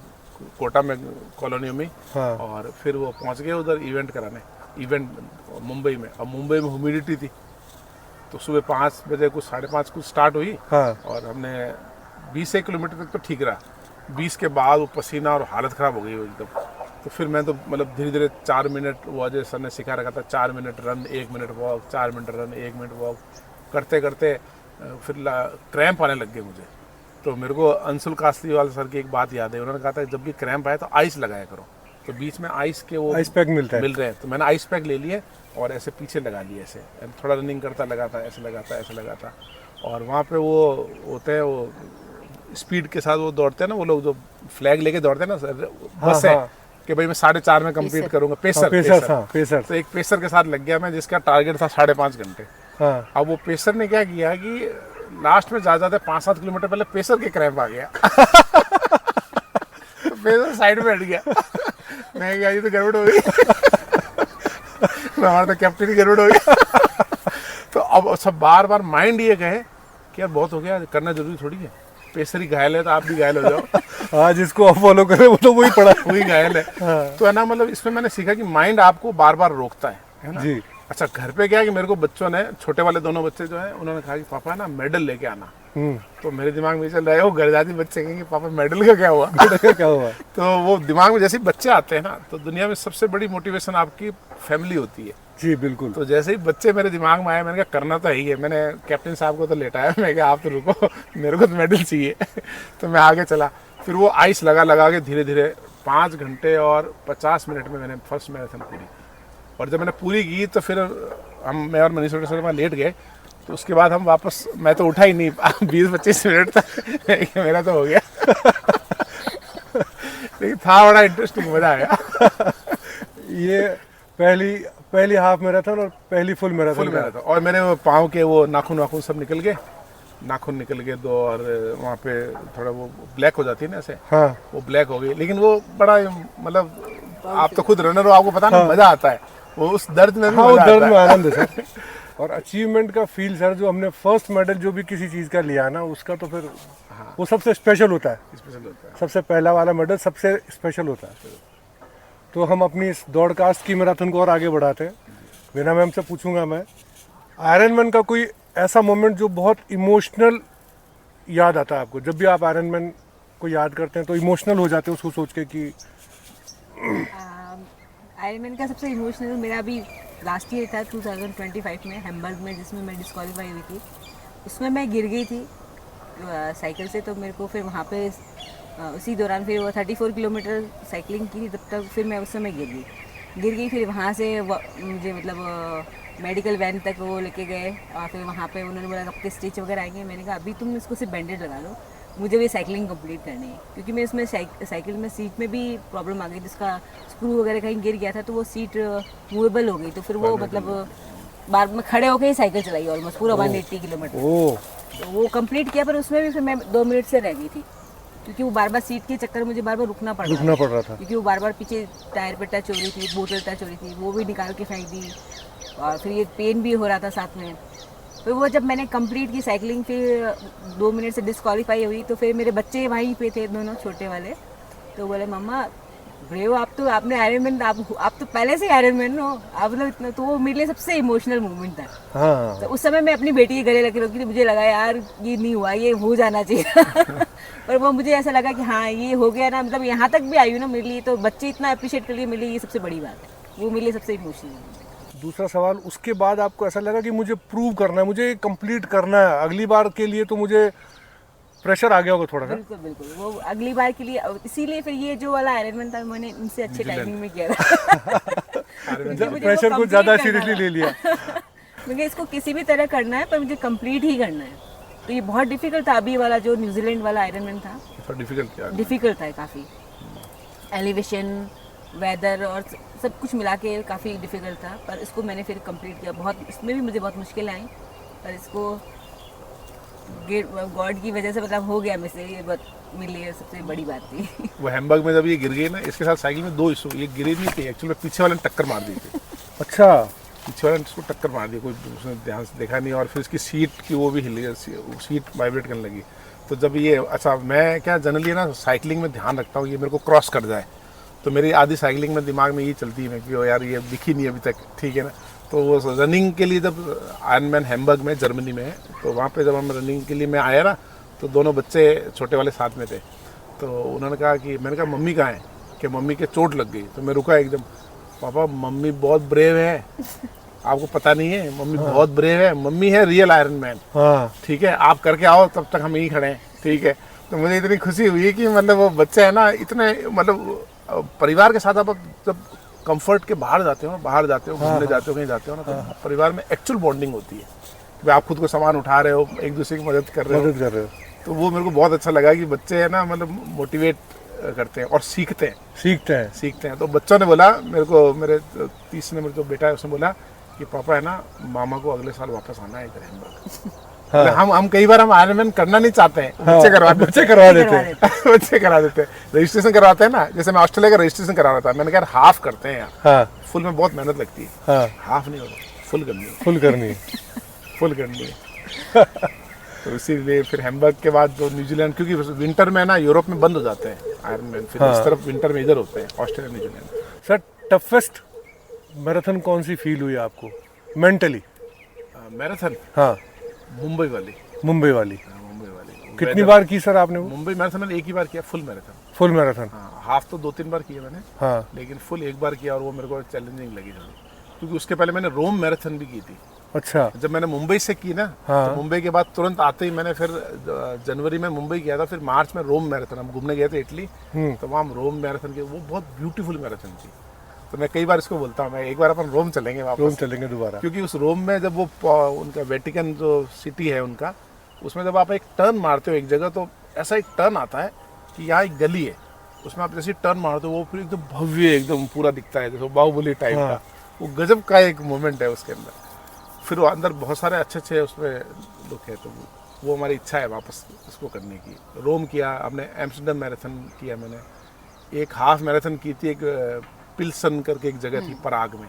कोटा में कॉलोनियों में। हाँ। और फिर वो पहुंच गए उधर इवेंट कराने, इवेंट मुंबई में। अब मुंबई में ह्यूमिडिटी थी, तो सुबह 5 बजे कुछ 5:30 कुछ स्टार्ट हुई। हाँ। और हमने 20 किलोमीटर तक तो ठीक रहा, 20 के बाद वो पसीना और हालत ख़राब हो गई एकदम। तो फिर मैं तो मतलब धीरे धीरे 4 मिनट, वो अजय सर ने सिखा रखा था 4 minute run 1 minute walk, 4 minute run 1 minute walk करते करते फिर क्रैम्प आने लग गए मुझे। तो मेरे को अंशुल कासलीवाल सर की एक बात याद है, उन्होंने कहा था जब भी क्रैम्प आए तो आइस लगाया करो। तो बीच में आइस के वो आइस पैक मिल रहे हैं, तो मैंने आइस पैक ले लिए और ऐसे पीछे लगा लिए, ऐसे थोड़ा रनिंग करता लगाता, ऐसे लगाता ऐसे लगाता। और वहाँ पे वो होते हैं वो स्पीड के साथ वो दौड़ते हैं ना, वो लोग जो फ्लैग लेके दौड़ते हैं ना सर, बस है कि भाई मैं 4:30 में कंप्लीट करूंगा। Pacer pacer. तो एक पेसर के साथ लग गया मैं, जिसका टारगेट था 5.5 घंटे। हाँ। अब वो पेसर ने क्या किया कि लास्ट में ज्यादा 5-7 किलोमीटर पहले पेसर के क्रैम्प आ गया। तो पेसर साइड में हट गया। मैं क्या, ये तो गड़बड़ हो गई। हमारा तो कैप्टन ही गड़बड़ हो गया। तो अब सब बार बार माइंड ये कहे कि यार बहुत हो गया, करना जरूरी थोड़ी है, पेसर ही घायल है तो आप भी घायल हो जाओ। हाँ, जिसको आप फॉलो करें वो तो वही पड़ा। वही घायल है। तो है ना, मतलब इसमें मैंने सीखा कि माइंड आपको बार बार रोकता है ना जी। अच्छा, घर पे क्या है कि मेरे को बच्चों ने, छोटे वाले दोनों बच्चे जो है, उन्होंने कहा कि पापा ना मेडल लेके आना। तो मेरे दिमाग में चल रहा है, वो घर जाती बच्चे कहेंगे पापा मेडल का क्या हुआ। क्या हुआ। तो वो दिमाग में जैसे ही बच्चे आते हैं ना, तो दुनिया में सबसे बड़ी मोटिवेशन आपकी फैमिली होती है। जी बिल्कुल। तो जैसे ही बच्चे मेरे दिमाग में आए, मैंने कहा करना तो ही है। मैंने कैप्टन साहब को तो लेटाया, मैं कहा आप तो रुको, मेरे को तो मेडल चाहिए। तो मैं आगे चला, फिर वो आइस लगा के धीरे धीरे 5 घंटे और 50 मिनट में मैंने फर्स्ट मैराथन पूरी। और जब मैंने पूरी की तो फिर मैं और मनीष शर्मा लेट गए। तो उसके बाद हम वापस, मैं तो उठा ही नहीं 20-25 मिनट तक। मेरा तो हो गया। लेकिन था बड़ा इंटरेस्टिंग, मजा आया। ये पहली हाफ मैराथन और पहली फुल मैराथन था। और मेरे पाँव के वो नाखून सब निकल गए, नाखून निकल गए 2, और वहाँ पे थोड़ा वो ब्लैक हो जाती है ना ऐसे। हाँ। वो ब्लैक हो गई, लेकिन वो बड़ा, मतलब आप तो खुद रनर हो, आपको पता ना मजा आता है वो उस दर्द में। हाँ, उस दर्द में आनंद है सर। और अचीवमेंट का फील सर, जो हमने फर्स्ट मेडल जो भी किसी चीज़ का लिया ना, उसका तो फिर वो सबसे स्पेशल होता है। सबसे पहला वाला मेडल सबसे स्पेशल होता है। तो हम अपनी इस दौड़कास्ट की मैराथन को और आगे बढ़ाते हैं। बिना मैम से पूछूंगा मैं, आयरन मैन का कोई ऐसा मोमेंट जो बहुत इमोशनल याद आता है आपको? जब भी आप आयरन मैन को याद करते हैं तो इमोशनल हो जाते हैं उसको सोच के कि आयरन मैन का सबसे इमोशनल मेरा अभी लास्ट ईयर था 2025 में हैम्बर्ग में, जिसमें मैं डिस्क्वालीफाई हुई थी। उसमें मैं गिर गई थी साइकिल से। तो मेरे को फिर वहाँ पे उसी दौरान फिर वो 34 किलोमीटर साइकिलिंग की थी, तब तक फिर मैं उस समय गिर गई। फिर वहाँ से मुझे मतलब मेडिकल वैन तक वो लेके गए, और फिर वहाँ पे उन्होंने बोला आपके स्टिच वगैरह आएंगे। मैंने कहा अभी तुम इसको सिर्फ बैंडेड लगा लो, मुझे भी साइकिलिंग कंप्लीट करनी है। क्योंकि मैं इसमें साइकिल में सीट में भी प्रॉब्लम आ गई, जिसका स्क्रू वगैरह कहीं गिर गया था, तो वो सीट मूवेबल हो गई। तो फिर वो मतलब बार में खड़े होकर ही साइकिल चलाई ऑलमोस्ट पूरा 180 किलोमीटर। तो वो कंप्लीट किया, पर उसमें भी फिर मैं 2 मिनट से रह गई थी, क्योंकि वो बार बार सीट के चक्कर में मुझे बार बार रुकना पड़ रहा था। क्योंकि वो बार बार पीछे टायर पे टच हो रही थी, बोतल टच हो रही थी, वो भी निकाल के फेंक दी, और फिर ये पेन भी हो रहा था साथ में। फिर वो जब मैंने कंप्लीट की साइकिलिंग, फिर 2 मिनट से डिस्क्वालीफाई हुई, तो फिर मेरे बच्चे वहीं पे थे, दोनों छोटे वाले। तो बोले मम्मा ब्रेव, आपने आयरन मैन, आप तो पहले से आयरन मैन हो, आप लोग इतना। तो वो मेरे लिए सबसे इमोशनल मोमेंट था। हाँ। तो उस समय मैं अपनी बेटी के गले लगे रोकी थी, मुझे लगा यार ये नहीं हुआ, ये हो जाना चाहिए। पर वो मुझे ऐसा लगा कि हाँ ये हो गया ना, मतलब यहाँ तक भी आई हूँ ना, मेरे लिए तो बच्चे इतना अप्रिशिएट कर लिए, मेरे लिए ये सबसे बड़ी बात है। वो मेरे लिए सबसे इमोशनल। दूसरा सवाल, उसके बाद आपको ऐसा लगा कि मुझे प्रूव करना है, मुझे कंप्लीट करना है अगली बार के लिए, तो मुझे प्रेशर आ गया होगा थोड़ा सा? बिल्कुल। वो अगली बार के लिए, इसीलिए फिर ये जो वाला आयरन मैन था, मैंने इनसे अच्छे टाइमिंग में किया था। प्रेशर को ज़्यादा सीरियसली ले लिया। मुझे इसको किसी भी तरह करना है, पर मुझे कंप्लीट ही करना है। तो ये बहुत डिफिकल्ट था। अभी वाला जो न्यूजीलैंड वाला आयरन मैन था, डिफिकल्ट था काफ़ी। एलिवेशन, वेदर और सब कुछ मिला के काफ़ी डिफिकल्ट था, पर इसको मैंने फिर कंप्लीट किया। बहुत इसमें भी मुझे बहुत मुश्किलें आई, पर इसको गॉड की वजह से मतलब हो गया मुझसे। ये बहुत मेरे लिए सबसे बड़ी बात थी। वो हैम्बर्ग में जब ये गिर गई ना, इसके साथ साइकिल में 2 इशू, ये गिरी नहीं थी एक्चुअली, पीछे वाले ने टक्कर मार दी थी। अच्छा। पीछे वाले ने इसको टक्कर मार दी, कोई उसने ध्यान से देखा नहीं, और फिर इसकी सीट की वो भी हिल गई, सीट वाइब्रेट करने लगी। तो जब ये, अच्छा मैं क्या जनरली ना साइकिलिंग में ध्यान रखता हूँ ये मेरे को क्रॉस कर जाए, तो मेरी आधी साइकिलिंग में दिमाग में ये चलती है कि यार ये दिखी नहीं अभी तक, ठीक है ना। तो वो रनिंग के लिए जब आयरन मैन हैम्बर्ग में, जर्मनी में है, तो वहाँ पे जब हम रनिंग के लिए मैं आया ना, तो दोनों बच्चे छोटे वाले साथ में थे। तो उन्होंने कहा कि, मैंने कहा मम्मी कहाँ है, कि मम्मी के चोट लग गई। तो मैं रुका एकदम, पापा मम्मी बहुत ब्रेव है, आपको पता नहीं है, मम्मी बहुत ब्रेव है, मम्मी है रियल आयरन मैन। ठीक है, आप करके आओ, तब तक हम यहीं खड़े हैं, ठीक है। तो मुझे इतनी खुशी हुई कि मतलब वो बच्चे है ना, इतने मतलब परिवार के साथ आप जब कंफर्ट के बाहर जाते हो, घूमने जाते हो, कहीं जाते हो ना, तो परिवार में एक्चुअल बॉन्डिंग होती है कि आप खुद को सामान उठा रहे हो, एक दूसरे की मदद कर रहे हो। तो वो मेरे को बहुत अच्छा लगा कि बच्चे है ना मतलब मोटिवेट करते हैं और सीखते हैं। तो बच्चों ने बोला मेरे को, मेरे 30 नंबर जो बेटा है उसने बोला कि पापा है ना मामा को अगले साल वापस आना है इधर हैम्बर्ग। हाँ। हम कई बार हम आयरनमैन करना नहीं चाहते हैं, हाँ, बच्चे करवा देते हैं। बच्चे करा देते हैं, रजिस्ट्रेशन करवाते हैं ना। जैसे मैं ऑस्ट्रेलिया का रजिस्ट्रेशन करा रहा था, मैंने कहा हाफ करते हैं यार, हाँ, फुल में बहुत मेहनत लगती है। हाँ, हाफ नहीं होगा, फुल करनी है, फुल करनी है। तो इसीलिए फिर हैम्बर्ग के बाद जो न्यूजीलैंड, क्योंकि विंटर में ना यूरोप में बंद हो जाते हैं आयरनमैन, फिर हाँ। इस तरफ विंटर में इधर होते हैं Australia New Zealand. Sir toughest marathon कौन सी फील हुई आपको मेंटली? मैराथन हाँ, मुंबई वाली। मुंबई वाली। मुंबई वाली कितनी बार की सर आपने वो? मुंबई मैराथन मैंने एक ही बार किया, फुल मैराथन। Full marathon? हाँ, हाफ तो 2-3 बार किया मैंने, हाँ, लेकिन फुल एक बार किया और वो मेरे को चैलेंजिंग लगी थोड़ी, क्योंकि उसके पहले मैंने रोम मैराथन भी की थी। अच्छा। जब मैंने मुंबई से की ना, हाँ। तो मुंबई के बाद तुरंत आते ही मैंने फिर जनवरी में मुंबई किया था, फिर मार्च में रोम मैराथन। हम घूमने गए थे इटली, तो वहाँ हम रोम मैराथन की, वो बहुत ब्यूटीफुल मैराथन थी। तो मैं कई बार इसको बोलता हूँ, मैं एक बार अपन रोम चलेंगे वापस, रोम चलेंगे दोबारा। क्योंकि उस रोम में जब वो उनका वेटिकन जो सिटी है उनका, उसमें जब आप एक टर्न मारते हो एक जगह, तो ऐसा एक टर्न आता है कि यहाँ एक गली है, उसमें आप जैसे टर्न मारते हो वो फिर एकदम भव्य एकदम पूरा दिखता है, जैसे बाहुबली टाइप हाँ। का। वो गजब का एक मोमेंट है उसके अंदर। फिर वो अंदर बहुत सारे अच्छे उसमें लोग हैं, तो वो हमारी इच्छा है वापस उसको करने की। रोम किया हमने, एम्स्टर्डम मैराथन किया मैंने, एक हाफ मैराथन की थी, एक पिल्सन करके एक जगह थी पराग में,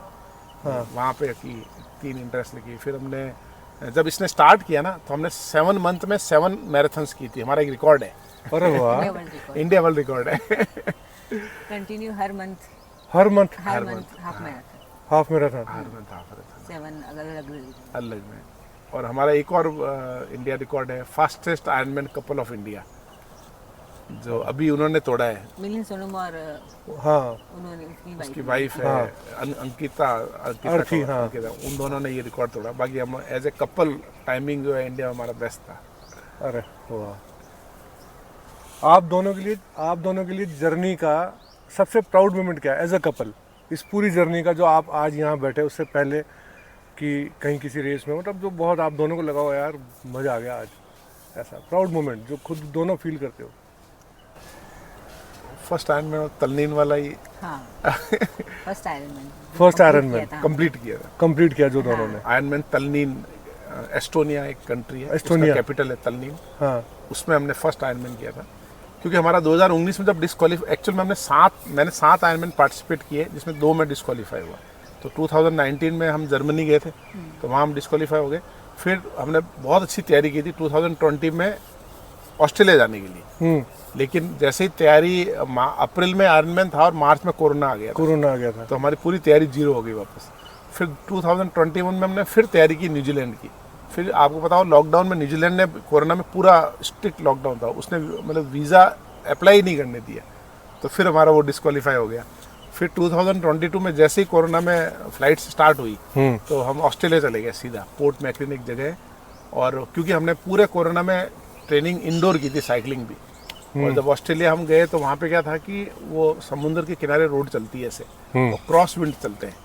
हाँ। वहाँ पे की 3 इंटरनेशनल की। फिर हमने जब इसने स्टार्ट किया ना, तो हमने 7 मंथ में 7 मैराथन्स की थी, हमारा एक रिकॉर्ड है, अरे वाह, इंडिया वर्ल्ड रिकॉर्ड है। कंटिन्यू हर मंथ हर month half marathon, half marathon. हर मंथ हाफ मैराथन 7 अलग अलग में। और हमारा एक और इंडिया रिकॉर्ड है, fastest ironman couple of India, जो अभी उन्होंने तोड़ा है। मिलिंद सोनम और हाँ, उन्होंने उसकी वाइफ है हाँ। अंकिता अर्थी, हाँ। अंकिता, उन दोनों ने ये रिकॉर्ड तोड़ा। बाकी हम एज ए कपल टाइमिंग जो है इंडिया में हमारा बेस्ट था। अरे वाह। आप दोनों के लिए जर्नी का सबसे प्राउड मोमेंट क्या है एज अ कपल? इस पूरी जर्नी का, जो आप आज यहाँ बैठे उससे पहले कि कहीं किसी रेस में, मतलब जो बहुत आप दोनों को लगा हो यार मज़ा आ गया आज, ऐसा प्राउड मोमेंट जो खुद दोनों फील करते हो? फर्स्ट आयरन मैन तल्लीन वाला ही फर्स्ट आयरन मैन कंप्लीट किया जो दोनों ने। आयरन मैन तल्लीन, एस्टोनिया एक कंट्री है, एस्टोनिया कैपिटल है तल्लीन, हाँ, उसमें हमने फर्स्ट आयरन मैन किया था। क्योंकि हमारा 2019 में जब डिस्क्वालीफाई, एक्चुअल में मैंने 7 आयरन मैन पार्टिसिपेट किए, जिसमें 2 में डिस्क्वालीफाई हुआ। तो 2019 में हम जर्मनी गए थे, तो वहाँ हम डिस्क्वालीफाई हो गए। फिर हमने बहुत अच्छी तैयारी की थी 2020 में ऑस्ट्रेलिया जाने के लिए, लेकिन जैसे ही तैयारी, अप्रैल में आयरनमैन था और मार्च में कोरोना आ गया था, तो हमारी पूरी तैयारी जीरो हो गई वापस। फिर 2021 में हमने फिर तैयारी की न्यूजीलैंड की। फिर आपको पता हो लॉकडाउन में न्यूजीलैंड ने कोरोना में पूरा स्ट्रिक्ट लॉकडाउन था, उसने मतलब वीज़ा अप्लाई नहीं करने दिया, तो फिर हमारा वो डिस्क्वालीफाई हो गया। फिर 2022 में जैसे ही कोरोना में फ्लाइट स्टार्ट हुई, तो हम ऑस्ट्रेलिया चले गए सीधा, पोर्ट मैकलिन एक जगह है। और क्योंकि हमने पूरे कोरोना में ट्रेनिंग इंडोर की थी, साइकिलिंग भी। और जब ऑस्ट्रेलिया हम गए तो वहाँ पे क्या था कि वो समुद्र के किनारे रोड चलती है ऐसे, और क्रॉस विंड चलते हैं।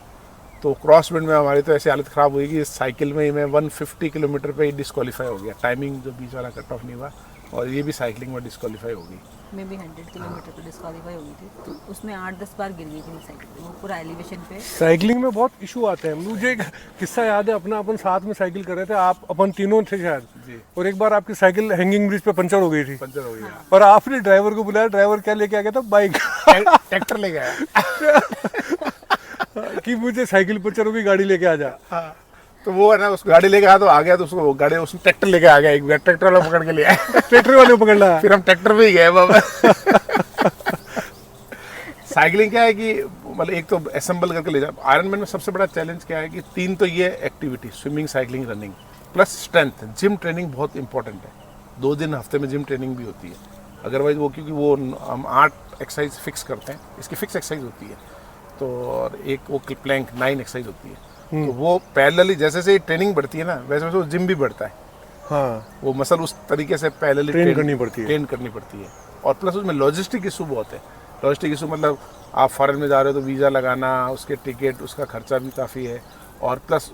तो क्रॉस विंड में हमारी तो ऐसी हालत ख़राब हुई कि साइकिल में ही मैं 150 किलोमीटर पे ही डिस्क्वालीफाई हो गया, टाइमिंग जो बीच वाला कट ऑफ नहीं हुआ, और ये भी साइकिलिंग में डिस्क्वालीफाई हो गई। मैं भी 100 किलोमीटर पे डिस्क्वालीफाई हो गई थी, तो उसमें 8-10 बार गिर गई थी साइकिल, वो पूरा एलिवेशन पे। साइकिलिंग में बहुत इशू आते हैं। मुझे एक किस्सा याद है अपना, अपन साथ में साइकिल कर रहे थे, अपन तीनों थे शायद जी। और एक बार आपकी साइकिल हैंगिंग ब्रिज पे पंचर हो गई थी। पंचर हो गया, और आपने ड्राइवर को बुलाया, ड्राइवर क्या लेके आ गया था? बाइक, ट्रैक्टर ले गया कि मुझे साइकिल पंचर हो गई, गाड़ी लेके आ जा। हाँ। तो वो है ना, उस गाड़ी लेके आया तो आ गया, तो उसको गाड़ी उसने ट्रैक्टर लेके आ गया, एक बार ट्रैक्टर वाला पकड़ के लिया ट्रैक्टर वाले को पकड़ना। फिर हम ट्रैक्टर पे ही गए बाबा। साइकिलिंग क्या है कि मतलब एक तो असेंबल करके ले जाओ। आयरनमैन में सबसे बड़ा चैलेंज क्या है कि 3 तो ये activity, swimming, cycling, running, plus strength. Gym training बहुत इंपॉर्टेंट है, 2 दिन हफ्ते में जिम ट्रेनिंग भी होती है। अदरवाइज वो, क्योंकि वो हम 8 एक्सरसाइज फिक्स करते हैं, इसकी फिक्स एक्सरसाइज होती है, तो और एक वो प्लैंक 9 एक्सरसाइज होती है। तो वो पैरेलली जैसे जैसे ट्रेनिंग बढ़ती है ना, वैसे वैसे वो जिम भी बढ़ता है। हाँ, वो मसल उस तरीके से पैरेलली ट्रेन करनी पड़ती है। और प्लस उसमें लॉजिस्टिक इशू बहुत है। लॉजिस्टिक इशू मतलब आप फॉरेन में जा रहे हो तो वीज़ा लगाना, उसके टिकट, उसका खर्चा भी काफ़ी है। और प्लस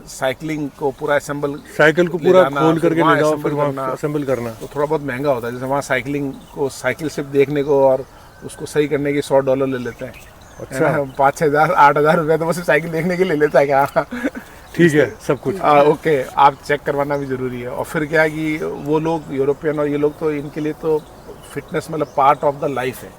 साइकिलिंग को पूरा असेंबल साइकिल को ले पूरा जाना, खोल फिर करके वहाँ ले जाओ, assemble फिर वहाँ करना। असेंबल करना। तो थोड़ा बहुत महंगा होता है। जैसे वहाँ साइकिलिंग को साइकिल सिर्फ देखने को और उसको सही करने के $100 ले लेते हैं। अच्छा। 5-6 हज़ार 8 हज़ार रुपये तो वो सिर्फ साइकिल देखने के लिए लेता है क्या? ठीक है, सब कुछ। ओके, आप चेक करवाना भी ज़रूरी है। और फिर क्या है कि वो लोग यूरोपियन और ये लोग तो इनके लिए तो फिटनेस मतलब पार्ट ऑफ द लाइफ है।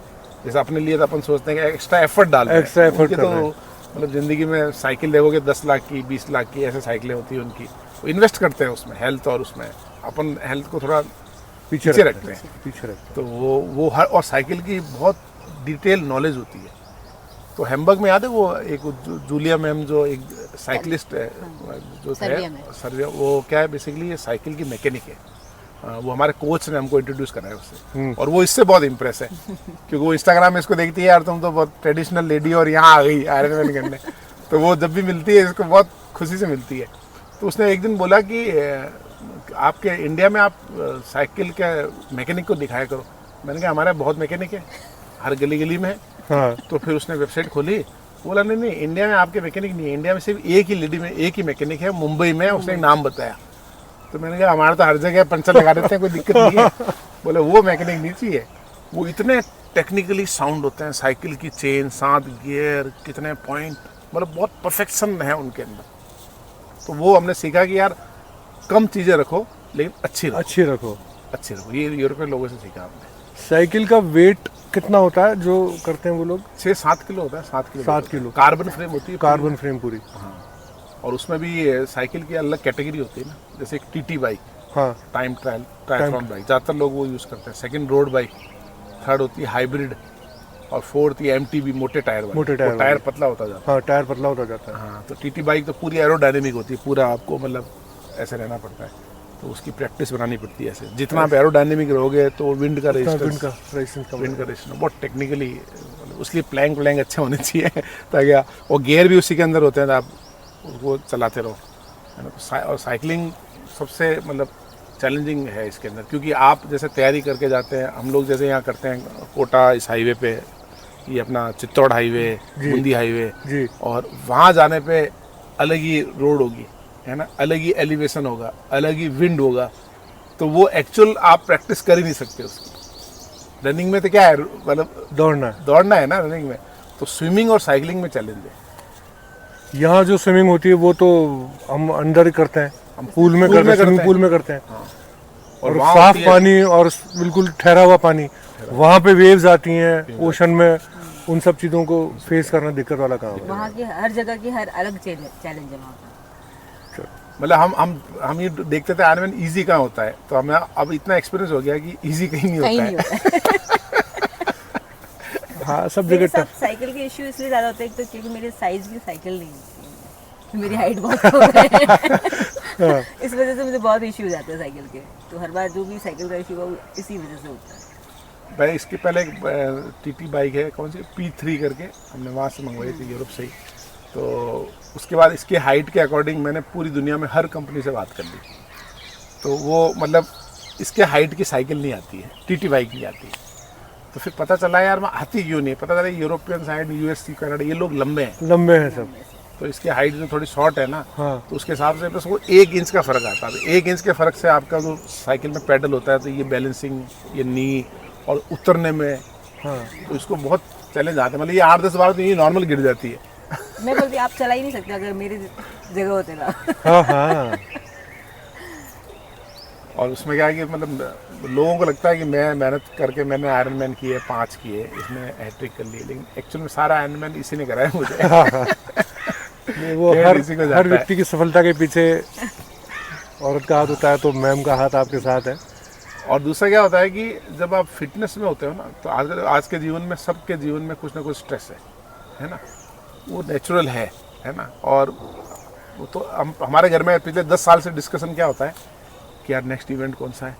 जैसे अपने लिए तो अपन सोचते हैं कि एक्स्ट्रा एफर्ट डाल रहे हैं। Extra effort उनकी कर रहे हैं। तो मतलब ज़िंदगी में साइकिल देखोगे 10 लाख की 20 लाख की ऐसे साइकिलें होती हैं उनकी। वो इन्वेस्ट करते हैं उसमें, हेल्थ और उसमें। अपन हेल्थ को थोड़ा पीछे पीछे रखते रखते हैं। पीछे रखते तो वो हर और साइकिल की बहुत डिटेल नॉलेज होती है। तो हैम्बर्ग में याद है वो एक जूलिया मैम जो एक साइकिलिस्ट है जो सर्बिया में। है सर्बिया, वो क्या है बेसिकली ये साइकिल की मैकेनिक है। वो हमारे कोच ने हमको इंट्रोड्यूस कराया उससे, और वो इससे बहुत इम्प्रेस है क्योंकि वो इंस्टाग्राम में इसको देखती है, यार तुम तो बहुत ट्रेडिशनल लेडी और यहाँ आ गई आयरन मैन करने। तो वो जब भी मिलती है इसको बहुत खुशी से मिलती है। तो उसने एक दिन बोला कि आपके इंडिया में आप साइकिल के मैकेनिक को दिखाया करो। मैंने कहा हमारे यहाँ बहुत मैकेनिक है, हर गली गली में है। हाँ। तो फिर उसने वेबसाइट खोली, बोला नहीं नहीं इंडिया में आपके मैकेनिक नहीं है, इंडिया में सिर्फ एक ही लेडी में एक ही मैकेनिक है, मुंबई में। उसने एक नाम बताया। तो मैंने कहा हमारा तो हर जगह पंचर लगा देते हैं, कोई दिक्कत नहीं है। बोले वो मैकेनिक नहीं चाहिए, वो इतने टेक्निकली साउंड होते हैं, साइकिल की चेन 7 गियर कितने पॉइंट, मतलब बहुत परफेक्शन है उनके अंदर। तो वो हमने सीखा कि यार कम चीज़ें रखो लेकिन अच्छी रखो। अच्छी रखो। ये यूरोपियन लोगों से सीखा हमने। साइकिल का वेट कितना होता है जो करते हैं वो लोग? 6-7 किलो होता है। 7 किलो 7 किलो। कार्बन फ्रेम होती है। कार्बन फ्रेम पूरी। हाँ, और उसमें भी साइकिल की अलग कैटेगरी होती है ना, जैसे एक टीटी बाइक, हाँ। टाइम ट्रायथलॉन बाइक ज़्यादातर लोग वो यूज़ करते हैं। सेकंड रोड बाइक, थर्ड होती है हाइब्रिड, और फोर्थ ये एमटीबी मोटे टायर वाली। मोटे टायर वो टायर वाली। पतला होता जाता हाँ, टायर पतला होता जाता है। है। हाँ, तो टीटी बाइक तो पूरी एरोडायनेमिक होती है, पूरा आपको मतलब ऐसे रहना पड़ता है। तो उसकी प्रैक्टिस बनानी पड़ती है ऐसे। जितना आप एरोडायनेमिक रहोगे तो विंड का विंड रेजिस्टेंस का रेजिस्टेंस कम विंड का रेजिस्टेंस बहुत टेक्निकली, उसके प्लैंक अच्छे होने चाहिए ताकि और गियर भी उसी के अंदर होते हैं, तो आप उसको चलाते रहो, है ना। तो और साइकिलिंग सबसे मतलब चैलेंजिंग है इसके अंदर, क्योंकि आप जैसे तैयारी करके जाते हैं, हम लोग जैसे यहाँ करते हैं कोटा इस हाईवे पे, ये अपना चित्तौड़ हाईवे, बूंदी हाईवे जी। और वहाँ जाने पे अलग ही रोड होगी, है ना, अलग ही एलिवेशन होगा, अलग ही विंड होगा। तो वो एक्चुअल आप प्रैक्टिस कर ही नहीं सकते उसकी। रनिंग में तो क्या है, मतलब दौड़ना है ना रनिंग में। तो स्विमिंग और साइकिलिंग में चैलेंज है। यहाँ जो स्विमिंग होती है वो तो हम अंदर ही करते हैं, हम पूल में करते हैं, स्विमिंग पूल में करते हैं। हाँ। और साफ पानी और बिल्कुल ठहरा हुआ पानी, वहाँ पे वेव्स आती हैं ओशन में, उन सब चीज़ों को फेस करना दिक्कत वाला काम है। वहाँ की हर जगह की हर अलग चैलेंज है वहाँ का। मतलब हम ये देखते थे आयरन मैन इजी कहाँ होता है, तो हमें अब इतना एक्सपीरियंस हो गया कि इजी कहीं नहीं होता है। हाँ, सब मेरे जगह साथ साइकिल के इश्यू इसलिए ज़्यादा होते हैं, एक तो क्योंकि मेरे साइज की साइकिल नहीं है, मेरी हाइट बहुत कम है। इस वजह से मुझे बहुत इश्यू हो जाते हैं साइकिल के। तो हर बार जो भी साइकिल का इश्यू हो इसी वजह से होता है। भाई इसके पहले एक टीटी बाइक है, कौन सी P3 करके, हमने वहाँ से मंगवाई थी यूरोप से ही। तो उसके बाद इसके हाइट के अकॉर्डिंग मैंने पूरी दुनिया में हर कंपनी से बात कर ली, तो वो मतलब इसके हाइट की साइकिल नहीं आती है, टीटी बाइक नहीं आती। तो फिर पता चला यार मैं आती क्यों नहीं, पता चला यूरोपियन साइड, यूएस, कनाडा, ये लोग लंबे हैं सब। तो इसकी हाइट जो थोड़ी शॉर्ट है ना, हाँ। तो उसके हिसाब से बस वो 1 इंच का फ़र्क आता है। 1 इंच के फ़र्क से आपका जो साइकिल में पेडल होता है, तो ये बैलेंसिंग, ये नी और उतरने में, हाँ। तो इसको बहुत चैलेंज आते हैं। मतलब ये 8-10 बार तो ये नॉर्मल गिर जाती है। मैं बोलती आप चला ही नहीं सकते अगर मेरी जगह होते ना। हाँ, हाँ। और उसमें क्या है कि मतलब लोगों को लगता है कि मैं मेहनत करके मैंने आयरन मैन किए, 5 किए, इसमें हैट्रिक कर ली, लेकिन एक्चुअल में सारा आयरन मैन इसी ने कराया मुझे। वो हर व्यक्ति की सफलता के पीछे औरत का हाथ होता है, तो मैम का हाथ आपके साथ है। और दूसरा क्या होता है कि जब आप फिटनेस में होते हो ना, तो आज के जीवन में सबके जीवन में कुछ ना कुछ स्ट्रेस है ना, वो नेचुरल है ना। और वो तो हमारे घर में पिछले 10 साल से डिस्कशन क्या होता है कि यार नेक्स्ट इवेंट कौन सा है,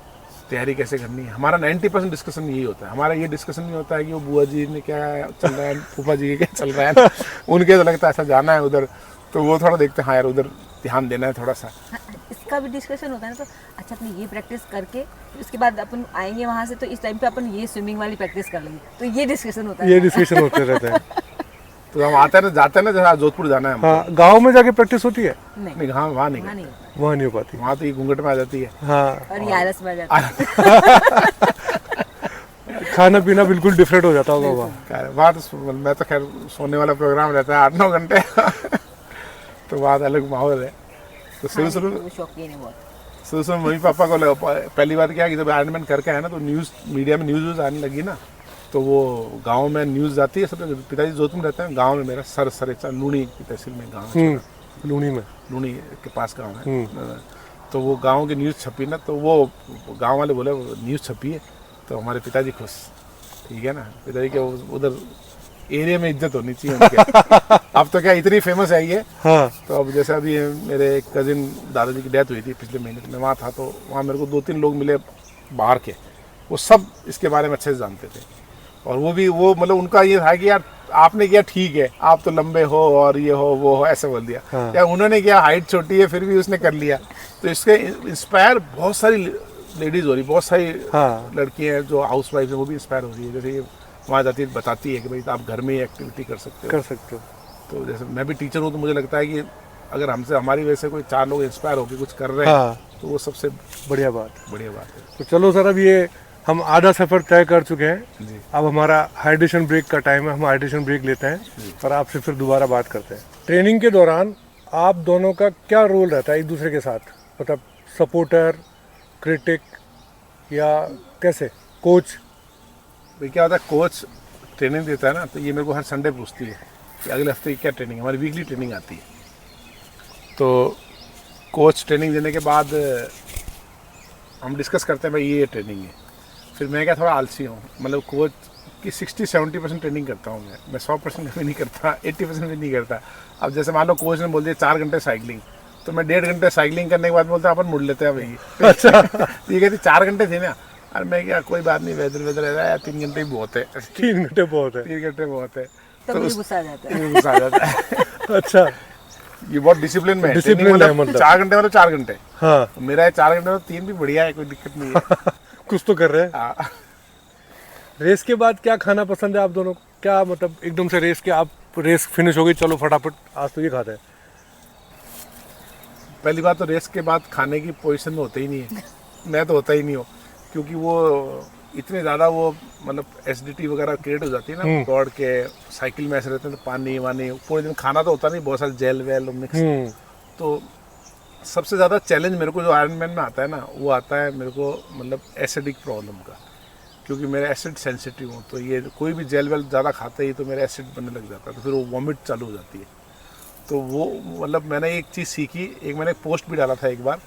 तैयारी कैसे करनी है। हमारा 90% डिस्कशन यही होता है। हमारा ये डिस्कशन नहीं होता है कि वो बुआ जी ने क्या चल रहा है, फूफा जी के क्या चल रहा है। उनके तो लगता है ऐसा जाना है उधर, तो वो थोड़ा देखते हैं हाँ यार उधर ध्यान देना है थोड़ा सा। इसका भी डिस्कशन होता है ना, तो अच्छा अपने ये प्रैक्टिस करके उसके बाद अपन आएंगे वहाँ से, तो इस टाइम पे अपन ये स्विमिंग वाली प्रैक्टिस कर लेंगे, तो ये डिस्कशन होता है। ये डिस्कशन होते रहते हैं। तो हम आते हैं ना, जाते हैं ना, जैसे आज जोधपुर जाना है हमको। हाँ, गाँव में जाके प्रैक्टिस होती है? नहीं, हाँ वहाँ नहीं वहाँ करते। नहीं वहाँ नहीं हो पाती। वहाँ तो ये घूंघट में आ जाती है। हाँ, और ये आलस में आ जाता है। खाना पीना बिल्कुल डिफरेंट हो जाता होगा वहाँ। वहाँ तो मैं तो खैर सोने वाला प्रोग्राम रहता है 8-9 घंटे तो वहाँ अलग माहौल है। तो शुरू शुरू वो शौकीन है बहुत। शुरू शुरू मम्मी पापा को पहली बार क्या कि जब आयरन मैन करके आया ना, तो न्यूज़ मीडिया में न्यूज़ आने लगी ना, तो वो गांव में न्यूज़ आती है। सब पिताजी जोधपुर में रहते हैं, गांव में मेरा सर लूणी की तहसील में गांव है, लूनी में। लूणी के पास गांव है। तो वो गांव की न्यूज़ छपी ना, तो वो गांव वाले बोले न्यूज़ छपी है, तो हमारे पिताजी खुश। ठीक है ना, पिताजी के उधर एरिया में इज्जत होनी चाहिए उनके। अब तो क्या इतनी फेमस है ये। हाँ, तो अब जैसे अभी मेरे कजिन दादाजी की डेथ हुई थी पिछले महीने, मैं वहाँ था, तो वहाँ मेरे को 2-3 लोग मिले बाहर के, वो सब इसके बारे में अच्छे से जानते थे। और वो भी वो मतलब उनका ये था कि यार आपने किया ठीक है, आप तो लंबे हो और ये हो वो हो, ऐसे बोल दिया। हाँ। या उन्होंने किया हाइट छोटी है फिर भी उसने कर लिया। तो इसके इंस्पायर बहुत सारी लेडीज हो रही, बहुत सारी हाँ। लड़की हैं जो हाउस वाइफ है, वो भी इंस्पायर हो रही है। जैसे ये वहाँ जाती है, बताती है कि भाई आप घर में ही एक्टिविटी कर सकते हो। तो जैसे मैं भी टीचर हूँ, तो मुझे लगता है कि अगर हमसे हमारी वजह से कोई 4 लोग इंस्पायर होकर कुछ कर रहे हैं, हाँ। तो वो सबसे बढ़िया बात। बढ़िया बात है। तो चलो सर, अब ये हम आधा सफ़र तय कर चुके हैं। जी। अब हमारा हाइड्रेशन ब्रेक का टाइम है, हम हाइड्रेशन ब्रेक लेते हैं और आपसे फिर दोबारा बात करते हैं। ट्रेनिंग के दौरान आप दोनों का क्या रोल रहता है एक दूसरे के साथ? मतलब सपोर्टर, क्रिटिक, या कैसे कोच? भाई क्या होता है, कोच ट्रेनिंग देता है ना, तो ये मेरे को हर संडे पूछती है कि अगले हफ्ते की क्या ट्रेनिंग, हमारी वीकली ट्रेनिंग आती है। तो कोच ट्रेनिंग देने के बाद हम डिस्कस करते हैं भाई ये ट्रेनिंग है। फिर मैं क्या थोड़ा आलसी हूँ, मतलब कोच की 60-70% ट्रेनिंग करता हूँ मैं 100% भी नहीं करता, 80% भी नहीं करता। अब जैसे मान लो कोच ने बोल दिया 4 घंटे साइकिलिंग, तो मैं 1.5 घंटे साइकिलिंग करने के बाद बोलता अपन मुड़ लेते हैं भाई। अच्छा। ये कहती 4 घंटे थे ना, अरे मैं क्या कोई बात नहीं, वेदर है, 3 घंटे ही बहुत है। 3 घंटे बहुत है। 3 घंटे बहुत है। तो मुझे गुस्सा आ जाता है। गुस्सा आ जाता है। अच्छा, ये बहुत डिसिप्लिन में है। डिसिप्लिन ट्रेनिंग है मतलब। 4 घंटे मतलब 4 घंटे। हाँ। मेरा है 4 घंटे, तो 3 भी बढ़िया है, कोई दिक्कत नहीं है। कुछ तो कर रहे हैं। हाँ। रेस के बाद क्या खाना पसंद है आप दोनों को? क्या मतलब एकदम से रेस के, आप रेस फिनिश हो गई, चलो फटाफट आज तो ये खाते हैं? पहली बात तो रेस के बाद खाने की पोजीशन में होता ही नहीं है। मैं तो होता ही नहीं हूँ, क्योंकि वो इतने ज़्यादा वो मतलब एसिडिटी वगैरह क्रिएट हो जाती है ना, दौड़ के साइकिल में ऐसे रहते हैं, तो पानी वानी पूरे दिन खाना तो होता नहीं, बहुत सारे जेल वेल मिक्स। तो सबसे ज़्यादा चैलेंज मेरे को जो आयरन मैन में आता है ना, वो आता है मेरे को मतलब एसिडिक प्रॉब्लम का, क्योंकि मेरा एसिड सेंसिटिव हूँ। तो ये कोई भी जेल वेल ज़्यादा खाते ही तो मेरा एसिड बनने लग जाता है, तो फिर वो वॉमिट चालू हो जाती है। तो वो मतलब मैंने एक चीज़ सीखी, एक मैंने पोस्ट भी डाला था एक बार,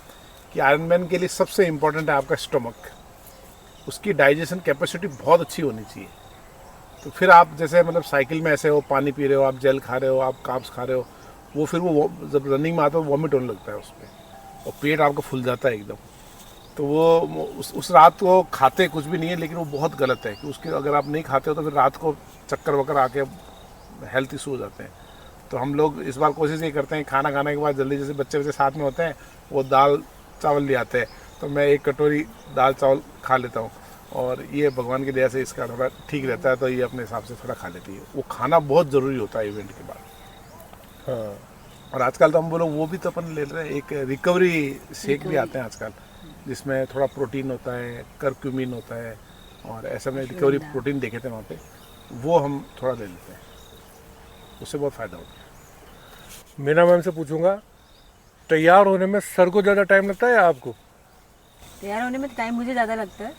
कि आयरन मैन के लिए सबसे इम्पोर्टेंट है आपका स्टमक, उसकी डाइजेशन कैपेसिटी बहुत अच्छी होनी चाहिए। तो फिर आप जैसे मतलब साइकिल में ऐसे हो, पानी पी रहे हो, आप जेल खा रहे हो, आप कार्ब्स खा रहे हो, वो फिर वो जब रनिंग में आता है वॉमिट होने लगता है उसमें, और पेट आपका फूल जाता है एकदम। तो वो उस रात को खाते कुछ भी नहीं है, लेकिन वो बहुत गलत है कि उसके अगर आप नहीं खाते हो तो फिर रात को चक्कर वक्कर आके हेल्थ इशू हो जाते हैं। तो हम लोग इस बार कोशिश ये करते हैं, खाना खाने के बाद जल्दी, जैसे बच्चे साथ में होते हैं, वो दाल चावल ले आते हैं, तो मैं 1 कटोरी दाल चावल खा लेता हूँ, और ये भगवान की दया से इसका थोड़ा ठीक रहता है, तो ये अपने हिसाब से थोड़ा खा लेती है। वो खाना बहुत ज़रूरी होता है इवेंट के बाद। हाँ। और आजकल तो हम बोलो वो भी तो अपन ले रहे हैं, एक रिकवरी शेक भी आते हैं आजकल, जिसमें थोड़ा प्रोटीन होता है, करक्यूमिन होता है, और ऐसा में रिकवरी प्रोटीन देखे थे वहाँ पे, वो हम थोड़ा ले लेते हैं, उससे बहुत फ़ायदा होता है। मीना मैम से पूछूंगा, तैयार होने में सर को ज़्यादा टाइम लगता है या आपको? तैयार होने में टाइम मुझे ज़्यादा लगता है,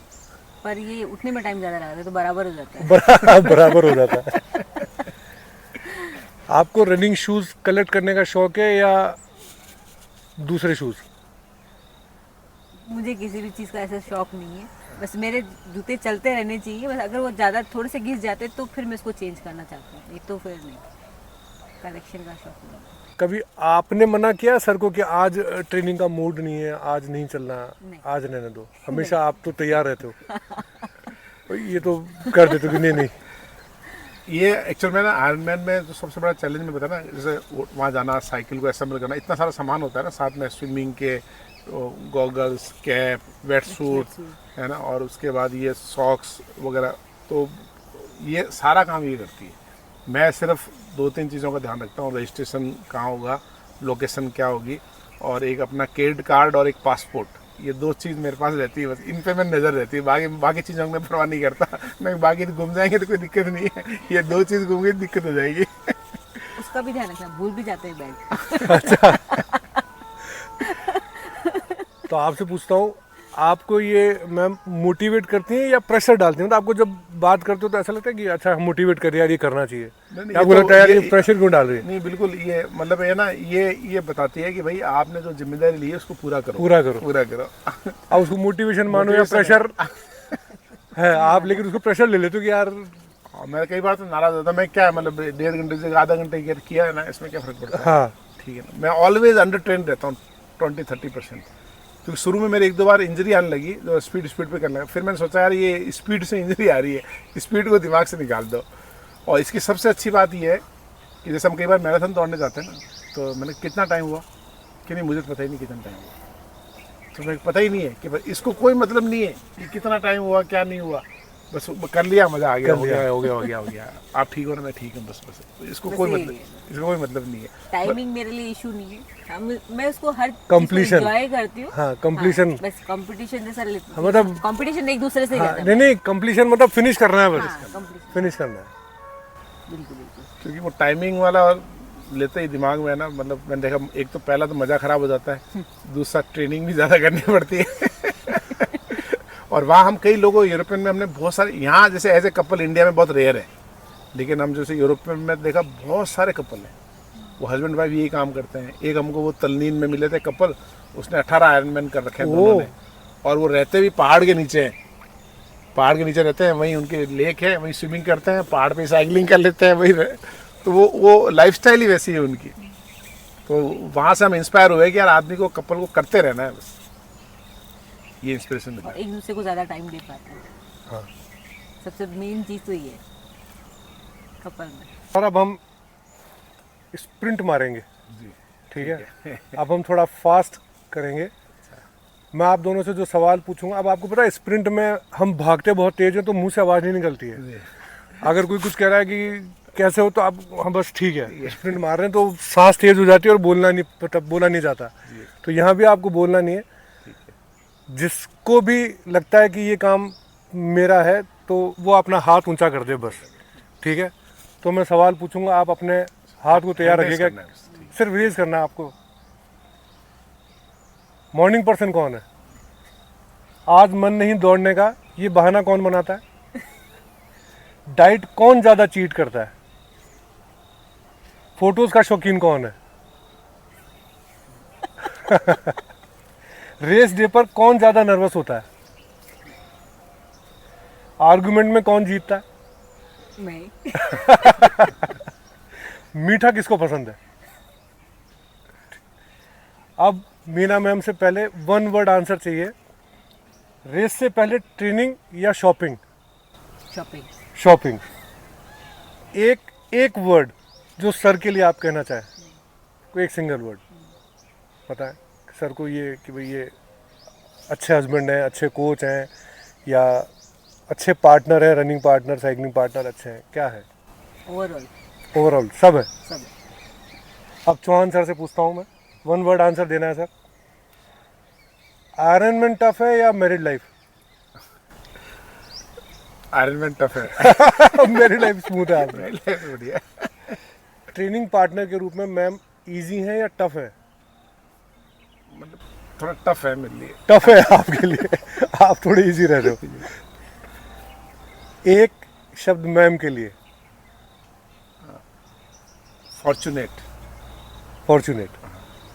पर ये उठने में टाइम ज़्यादा लगता है, तो बराबर हो जाता है। बराबर हो जाता है। आपको रनिंग शूज़ कलेक्ट करने का शौक है या दूसरे शूज़? मुझे किसी भी चीज़ का ऐसा शौक नहीं है, बस मेरे जूते चलते रहने चाहिए, बस अगर वो ज़्यादा थोड़े से घिस जाते तो फिर मैं इसको चेंज करना चाहती हूँ, एक तो फिर नहीं, कलेक्शन का शौक नहीं। कभी आपने मना किया सर को कि आज ट्रेनिंग का मूड नहीं है, आज नहीं चलना, आज रहने दो? हमेशा आप तो तैयार रहते हो। ये तो कर देते हो कि नहीं नहीं। ये एक्चुअल में ना आयरन मैन में जो सबसे बड़ा चैलेंज में बताया ना, जैसे वहाँ जाना, साइकिल को असेंबल करना, इतना सारा सामान होता है ना साथ में, स्विमिंग के गॉगल्स, कैप, वेट सूट है ना, और उसके बाद ये सॉक्स वगैरह, तो ये सारा काम ये करती है। मैं सिर्फ 2-3 चीज़ों का ध्यान रखता हूँ, रजिस्ट्रेशन कहाँ होगा, लोकेशन क्या होगी, और एक अपना क्रेडिट कार्ड और एक पासपोर्ट, ये 2 चीज़ मेरे पास रहती है बस, इन पे मैं नज़र रहती है। बाकी चीज़ों की मैं परवाह नहीं करता। मैं बाकी घूम जाएंगे तो कोई दिक्कत नहीं है, ये 2 चीज़ घूम गई दिक्कत हो जाएगी। उसका भी ध्यान रखना, भूल भी जाते हैं बैग। अच्छा। तो आपसे पूछता हूँ, आपको ये मैम मोटिवेट करती हैं या प्रेशर डालती हैं? मतलब आपको जब बात करते हो तो ऐसा लगता है कि अच्छा हम मोटिवेट कर यार ये करना चाहिए, नहीं, या आपको लगता है यार ये प्रेशर क्यों डाल रही है? नहीं, बिल्कुल, ये मतलब है ना, ये बताती है कि भाई आपने जो जिम्मेदारी ली है उसको पूरा करो। पूरा करो। अब उसको मोटिवेशन मानो या प्रेशर है आप, लेकिन उसको प्रेशर ले लेते हो कि यार। मैं कई बार तो नाराज होता, मैं क्या मतलब 1.5 घंटे से आधा घंटे किया है ना, इसमें क्या फर्क पड़ता है। हाँ ठीक है ना, मैं ऑलवेज अंडर ट्रेन रहता हूँ 20-30%, क्योंकि शुरू में मेरे 1-2 बार इंजरी आने लगी, जो स्पीड पे करने लगा। फिर मैंने सोचा यार ये स्पीड से इंजरी आ रही है, स्पीड को दिमाग से निकाल दो। और इसकी सबसे अच्छी बात ये है कि जैसे हम कई बार मैराथन दौड़ने जाते हैं ना, तो मैंने कितना टाइम हुआ कि नहीं, मुझे पता ही नहीं कितना टाइम हुआ, तो मेरे को पता ही नहीं है कि भाई इसको कोई मतलब नहीं है कि कितना टाइम हुआ क्या नहीं हुआ, बस कर लिया, मजा आ गया, हो गया, आप ठीक हो ना, मैं ठीक हूँ, बस इसको कोई मतलब नहीं है। टाइमिंग मेरे लिए इशू नहीं है, मैं उसको हर Completion. एंजॉय करती हूँ। हाँ, completion. बस कंपटीशन जैसा लेती हाँ, मतलब कंपटीशन एक दूसरे से हाँ, रहता है। नहीं कंप्लीशन मतलब फिनिश करना है, बस completion। फिनिश करना है। बिल्कुल। क्योंकि वो टाइमिंग वाला लेते ही दिमाग में है ना, मतलब मैंने देखा, एक तो पहला तो मज़ा ख़राब हो जाता है, दूसरा ट्रेनिंग भी ज़्यादा करनी पड़ती है। और वहाँ हम कई लोगों, यूरोपियन में हमने बहुत सारे, यहाँ जैसे एज ए कपल इंडिया में बहुत रेयर है, लेकिन हम जैसे यूरोपियन में देखा बहुत सारे कपल हैं, वो हस्बैंड वाइफ यही काम करते हैं। एक हमको वो तल्लीन में मिले थे कपल, उसने 18 आयरनमैन कर रखे हैं दोनों ने, और वो रहते भी पहाड़ के नीचे हैं, पहाड़ के नीचे रहते हैं, वहीं उनके लेक है, वहीं स्विमिंग करते हैं, पहाड़ पे साइकिलिंग कर लेते हैं, वही तो वो लाइफस्टाइल ही वैसी है उनकी। तो वहाँ से हम इंस्पायर हुए कि यार आदमी को, कपल को करते रहना है, बस ये इंस्पिरेशन मिला। और एक दूसरे को ज़्यादा टाइम दे पाते हैं। हाँ, सबसे मेन चीज़ तो ये है कपल में। और अब हम स्प्रिंट मारेंगे, ठीक है? अब हम थोड़ा फास्ट करेंगे। मैं आप दोनों से जो सवाल पूछूंगा, अब आपको पता है स्प्रिंट में हम भागते बहुत तेज हैं तो मुंह से आवाज़ नहीं निकलती है। अगर कोई कुछ कह रहा है कि कैसे हो, तो आप हम बस ठीक है, स्प्रिंट मार रहे हैं तो सांस तेज हो जाती है और बोला नहीं जाता। तो यहाँ भी आपको बोलना नहीं है। जिसको भी लगता है कि ये काम मेरा है तो वो अपना हाथ ऊंचा कर दे बस, ठीक है? तो मैं सवाल पूछूंगा, आप अपने हाथ को तैयार रखिएगा, सिर्फ रेज करना है आपको। मॉर्निंग पर्सन कौन है? आज मन नहीं दौड़ने का, ये बहाना कौन बनाता है? डाइट कौन ज्यादा चीट करता है? फोटोज का शौकीन कौन है? रेस डे पर कौन ज्यादा नर्वस होता है? आर्गुमेंट में कौन जीतता है? मैं। मीठा किसको पसंद है? अब मीना मैम से पहले 1 वर्ड आंसर चाहिए। रेस से पहले ट्रेनिंग या शॉपिंग? शॉपिंग। एक वर्ड जो सर के लिए आप कहना चाहें, कोई एक सिंगल वर्ड बताएं सर को, ये कि भाई ये अच्छे हस्बैंड हैं, अच्छे कोच हैं, या अच्छे पार्टनर हैं, रनिंग पार्टनर, साइकिलिंग पार्टनर अच्छे हैं, क्या है? ओवरऑल सब है। अब चौहान सर से पूछता हूँ मैं, 1 वर्ड आंसर देना है सर। आयरनमैन टफ है या मैरिड लाइफ? आयरनमैन टफ है। मेरी लाइफ स्मूथ है। आपकी लाइफ बढ़िया। ट्रेनिंग पार्टनर के रूप में मैम इजी है या टफ है? मतलब थोड़ा टफ है मेरे लिए। टफ है आपके लिए, आप थोड़े इजी रह रहे हो। एक शब्द मैम के लिए? फॉर्चुनेट। फॉर्चुनेट।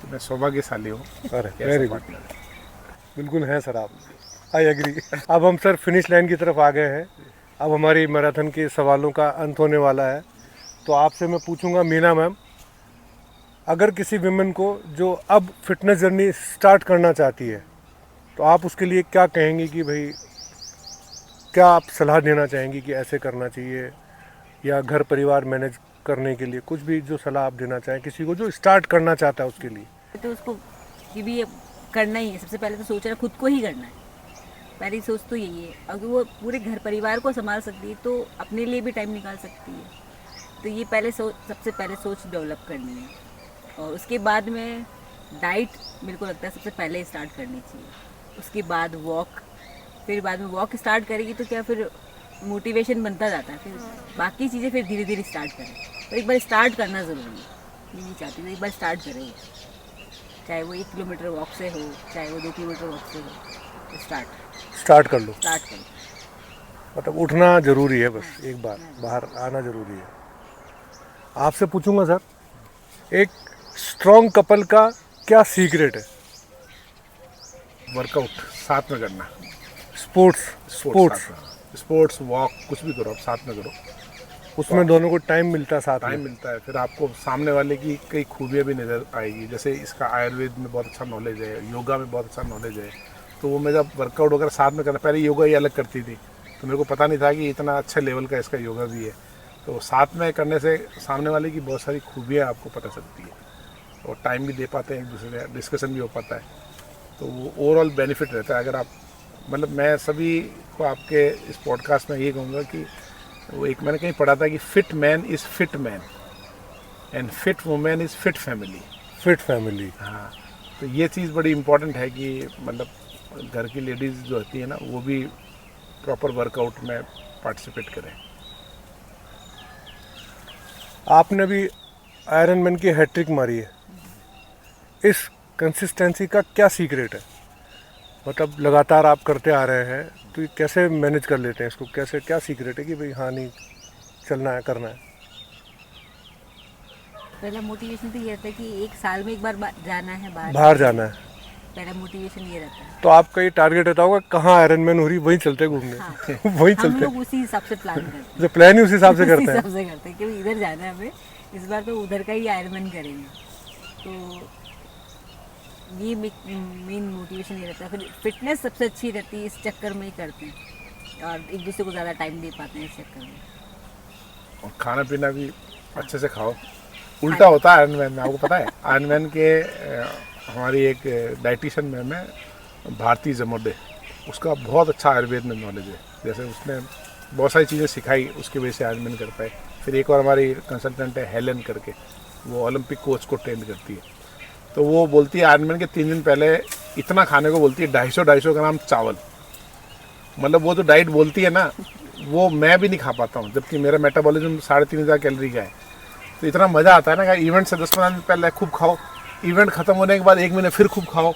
तो मैं सौभाग्यशाली हूँ। अरे वेरी गुड, बिल्कुल है सर आप, आई एग्री। अब हम सर फिनिश लाइन की तरफ आ गए हैं। अब हमारी मैराथन के सवालों का अंत होने वाला है। तो आपसे मैं पूछूंगा मीना मैम, अगर किसी विमेन को जो अब फिटनेस जर्नी स्टार्ट करना चाहती है, तो आप उसके लिए क्या कहेंगी कि भाई, क्या आप सलाह देना चाहेंगी कि ऐसे करना चाहिए, या घर परिवार मैनेज करने के लिए कुछ भी जो सलाह आप देना चाहें किसी को जो स्टार्ट करना चाहता है उसके लिए? तो उसको ये भी करना ही है, सबसे पहले तो सोचना खुद को ही करना है। पहली सोच तो यही है। अगर वो पूरे घर परिवार को संभाल सकती है तो अपने लिए भी टाइम निकाल सकती है। तो ये सबसे पहले सोच डेवलप करनी है, और उसके बाद में डाइट मेरे को लगता है सबसे पहले स्टार्ट करनी चाहिए, उसके बाद वॉक, फिर बाद में वॉक स्टार्ट करेगी तो क्या फिर मोटिवेशन बनता जाता है, फिर बाकी चीज़ें फिर धीरे धीरे स्टार्ट करें। पर एक बार स्टार्ट करना ज़रूरी है, मैं नहीं चाहती तो एक बार स्टार्ट करें, चाहे वो 1 किलोमीटर वॉक से हो, चाहे वो 2 किलोमीटर वॉक से हो, तो स्टार्ट कर लो। स्टार्ट करो। मतलब उठना जरूरी है, बस एक बार बाहर आना जरूरी है। आपसे पूछूंगा सर, एक स्ट्रॉन्ग कपल का क्या सीक्रेट है? वर्कआउट साथ में करना, स्पोर्ट्स स्पोर्ट्स वॉक कुछ भी करो आप साथ में करो, उसमें दोनों को टाइम मिलता है, साथ टाइम में। मिलता है, फिर आपको सामने वाले की कई खूबियाँ भी नज़र आएगी। जैसे इसका आयुर्वेद में बहुत अच्छा नॉलेज है, योगा में बहुत अच्छा नॉलेज है, तो वो मैं जब वर्कआउट वगैरह साथ में करना, पहले योगा ही अलग करती थी तो मेरे को पता नहीं था कि इतना अच्छे लेवल का इसका योगा भी है, तो साथ में करने से सामने वाले की बहुत सारी खूबियाँ आपको पता चलती है और टाइम भी दे पाते हैं एक दूसरे, डिस्कशन भी हो पाता है, तो वो ओवरऑल बेनिफिट रहता है। अगर आप मतलब मैं सभी को आपके इस पॉडकास्ट में ये कहूँगा कि वो एक मैंने कहीं पढ़ा था कि fit man is fit man and fit women is fit family. Fit family, हाँ, तो ये चीज़ बड़ी इम्पोर्टेंट है कि मतलब घर की लेडीज़ जो होती है ना वो भी प्रॉपर वर्कआउट में पार्टिसिपेट करें। आपने भी आयरन मैन की हैट्रिक मारी है, इस कंसिस्टेंसी का क्या सीक्रेट है? मतलब लगातार आप करते आ रहे हैं, तो ये कैसे मैनेज कर लेते हैं इसको? कैसे, क्या सीक्रेट है कि भाई हाँ नहीं चलना है, करना है? पहला मोटिवेशन तो ये रहता है कि 1 साल में एक बार जाना है बाहर जाना है, पहला मोटिवेशन ये रहता है। तो आपका ये टारगेट रहता होगा कहाँ आयरन मैन हो रही, वहीं चलते घूमने। हाँ। वहीं हम चलते, लोग उसी हिसाब से प्लान करते हैं, जो प्लान ही उस हिसाब से करते उसी हैं। हिसाब से करते हैं कि इधर जाना है हमें, इस बार तो उधर का ही आयरन करेंगे, तो ये मेन मोटिवेशन ये रहता है। फिर फिटनेस सबसे अच्छी रहती है, इस चक्कर में ही करते हैं और एक दूसरे को ज़्यादा टाइम दे पाते हैं इस चक्कर में। और खाना पीना भी अच्छे से खाओ। उल्टा होता है आयरन मैन में, आपको पता है? आयरन मैन के हमारी एक डाइटिशियन मैम है भारती जमोडे, उसका बहुत अच्छा आयुर्वेद में नॉलेज है, जैसे उसने बहुत सारी चीज़ें सिखाई, उसकी वजह से आयरन मैन कर पाए। फिर एक और हमारी कंसल्टेंट है हेलन करके, वो ओलंपिक कोच को ट्रेन करती है, तो वो बोलती है आयरन के 3 दिन पहले इतना खाने को बोलती है, 250 ग्राम चावल। मतलब वो जो डाइट बोलती है ना वो मैं भी नहीं खा पाता हूँ, जबकि मेरा मेटाबॉलिज्म 3500 कैलोरी का है। तो इतना मज़ा आता है ना कि इवेंट से 10-15 दिन पहले खूब खाओ, इवेंट ख़त्म होने के बाद 1 महीने फिर खूब खाओ,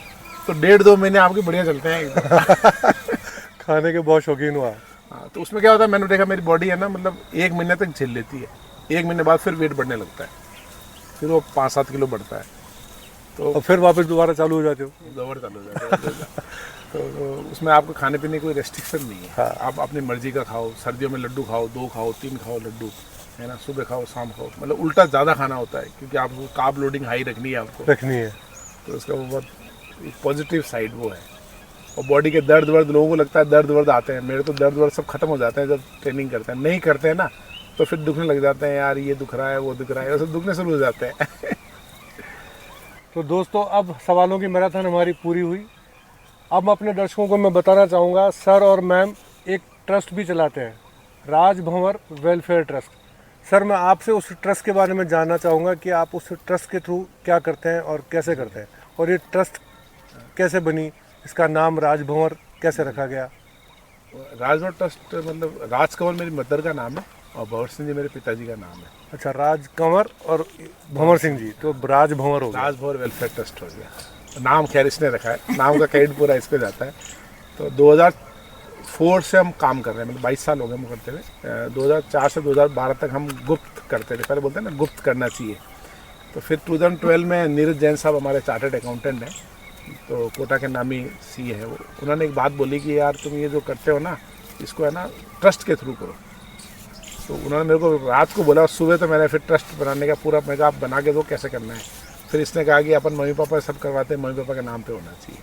तो 1.5-2 महीने आपके बढ़िया चलते हैं। खाने के बहुत शौकीन हुआ। हाँ, तो उसमें क्या होता है, मैंने देखा मेरी बॉडी है ना, मतलब 1 महीने तक झेल लेती है, 1 महीने बाद फिर वेट बढ़ने लगता है, फिर वो 5-7 किलो बढ़ता है, और फिर वापस दोबारा चालू हो जाते हो। दोबारा चालू हो जाता है। तो उसमें आपको खाने पीने की कोई रेस्ट्रिक्शन नहीं है। हाँ। आप अपनी मर्जी का खाओ, सर्दियों में लड्डू खाओ, 2 खाओ, 3 खाओ लड्डू, है ना, सुबह खाओ शाम खाओ, मतलब उल्टा ज़्यादा खाना होता है क्योंकि आपको कार्ब लोडिंग हाई रखनी है आपको, रखनी है। तो उसका वो बहुत पॉजिटिव साइड वो है। और बॉडी के दर्द वर्द, लोगों को लगता है दर्द वर्द आते हैं, मेरे तो दर्द वर्द सब खत्म हो जाते हैं जब ट्रेनिंग करते हैं। नहीं करते हैं ना तो फिर दुखने लग जाते हैं, यार ये दुख रहा है, वो दुख रहा है, सब दुखने शुरू हो जाते हैं। तो दोस्तों, अब सवालों की मैराथन हमारी पूरी हुई। अब अपने दर्शकों को मैं बताना चाहूँगा, सर और मैम एक ट्रस्ट भी चलाते हैं, राजभंवर वेलफेयर ट्रस्ट। सर, मैं आपसे उस ट्रस्ट के बारे में जानना चाहूँगा कि आप उस ट्रस्ट के थ्रू क्या करते हैं और कैसे करते हैं, और ये ट्रस्ट कैसे बनी, इसका नाम राजभंवर कैसे रखा गया? राजभंवर ट्रस्ट मतलब राजकंवर मेरी मदर का नाम है और भंवर सिंह जी मेरे पिताजी का नाम है। अच्छा, राजकंवर और भंवर सिंह जी, तो राजभंवर हो गया। राजभंवर वेलफेयर ट्रस्ट हो गया नाम, खैर इसने रखा है, नाम का क्रेडिट पूरा इस पे जाता है। तो 2004 से हम काम कर रहे हैं, मतलब 22 साल हो गए हम करते हुए। 2004 से 2012 तक हम गुप्त करते थे, पहले बोलते हैं ना गुप्त करना चाहिए। तो फिर 2012 में नीरज जैन साहब हमारे चार्टर्ड अकाउंटेंट हैं, तो कोटा के नामी सी है वो, उन्होंने एक बात बोली कि यार तुम ये जो करते हो ना, इसको है ना ट्रस्ट के थ्रू करो। तो उन्होंने मेरे को रात को बोला, सुबह तो मैंने फिर ट्रस्ट बनाने का पूरा, मैं कहा आप बना के दो कैसे करना है। फिर इसने कहा कि अपन मम्मी पापा सब करवाते हैं, मम्मी पापा के नाम पे होना चाहिए।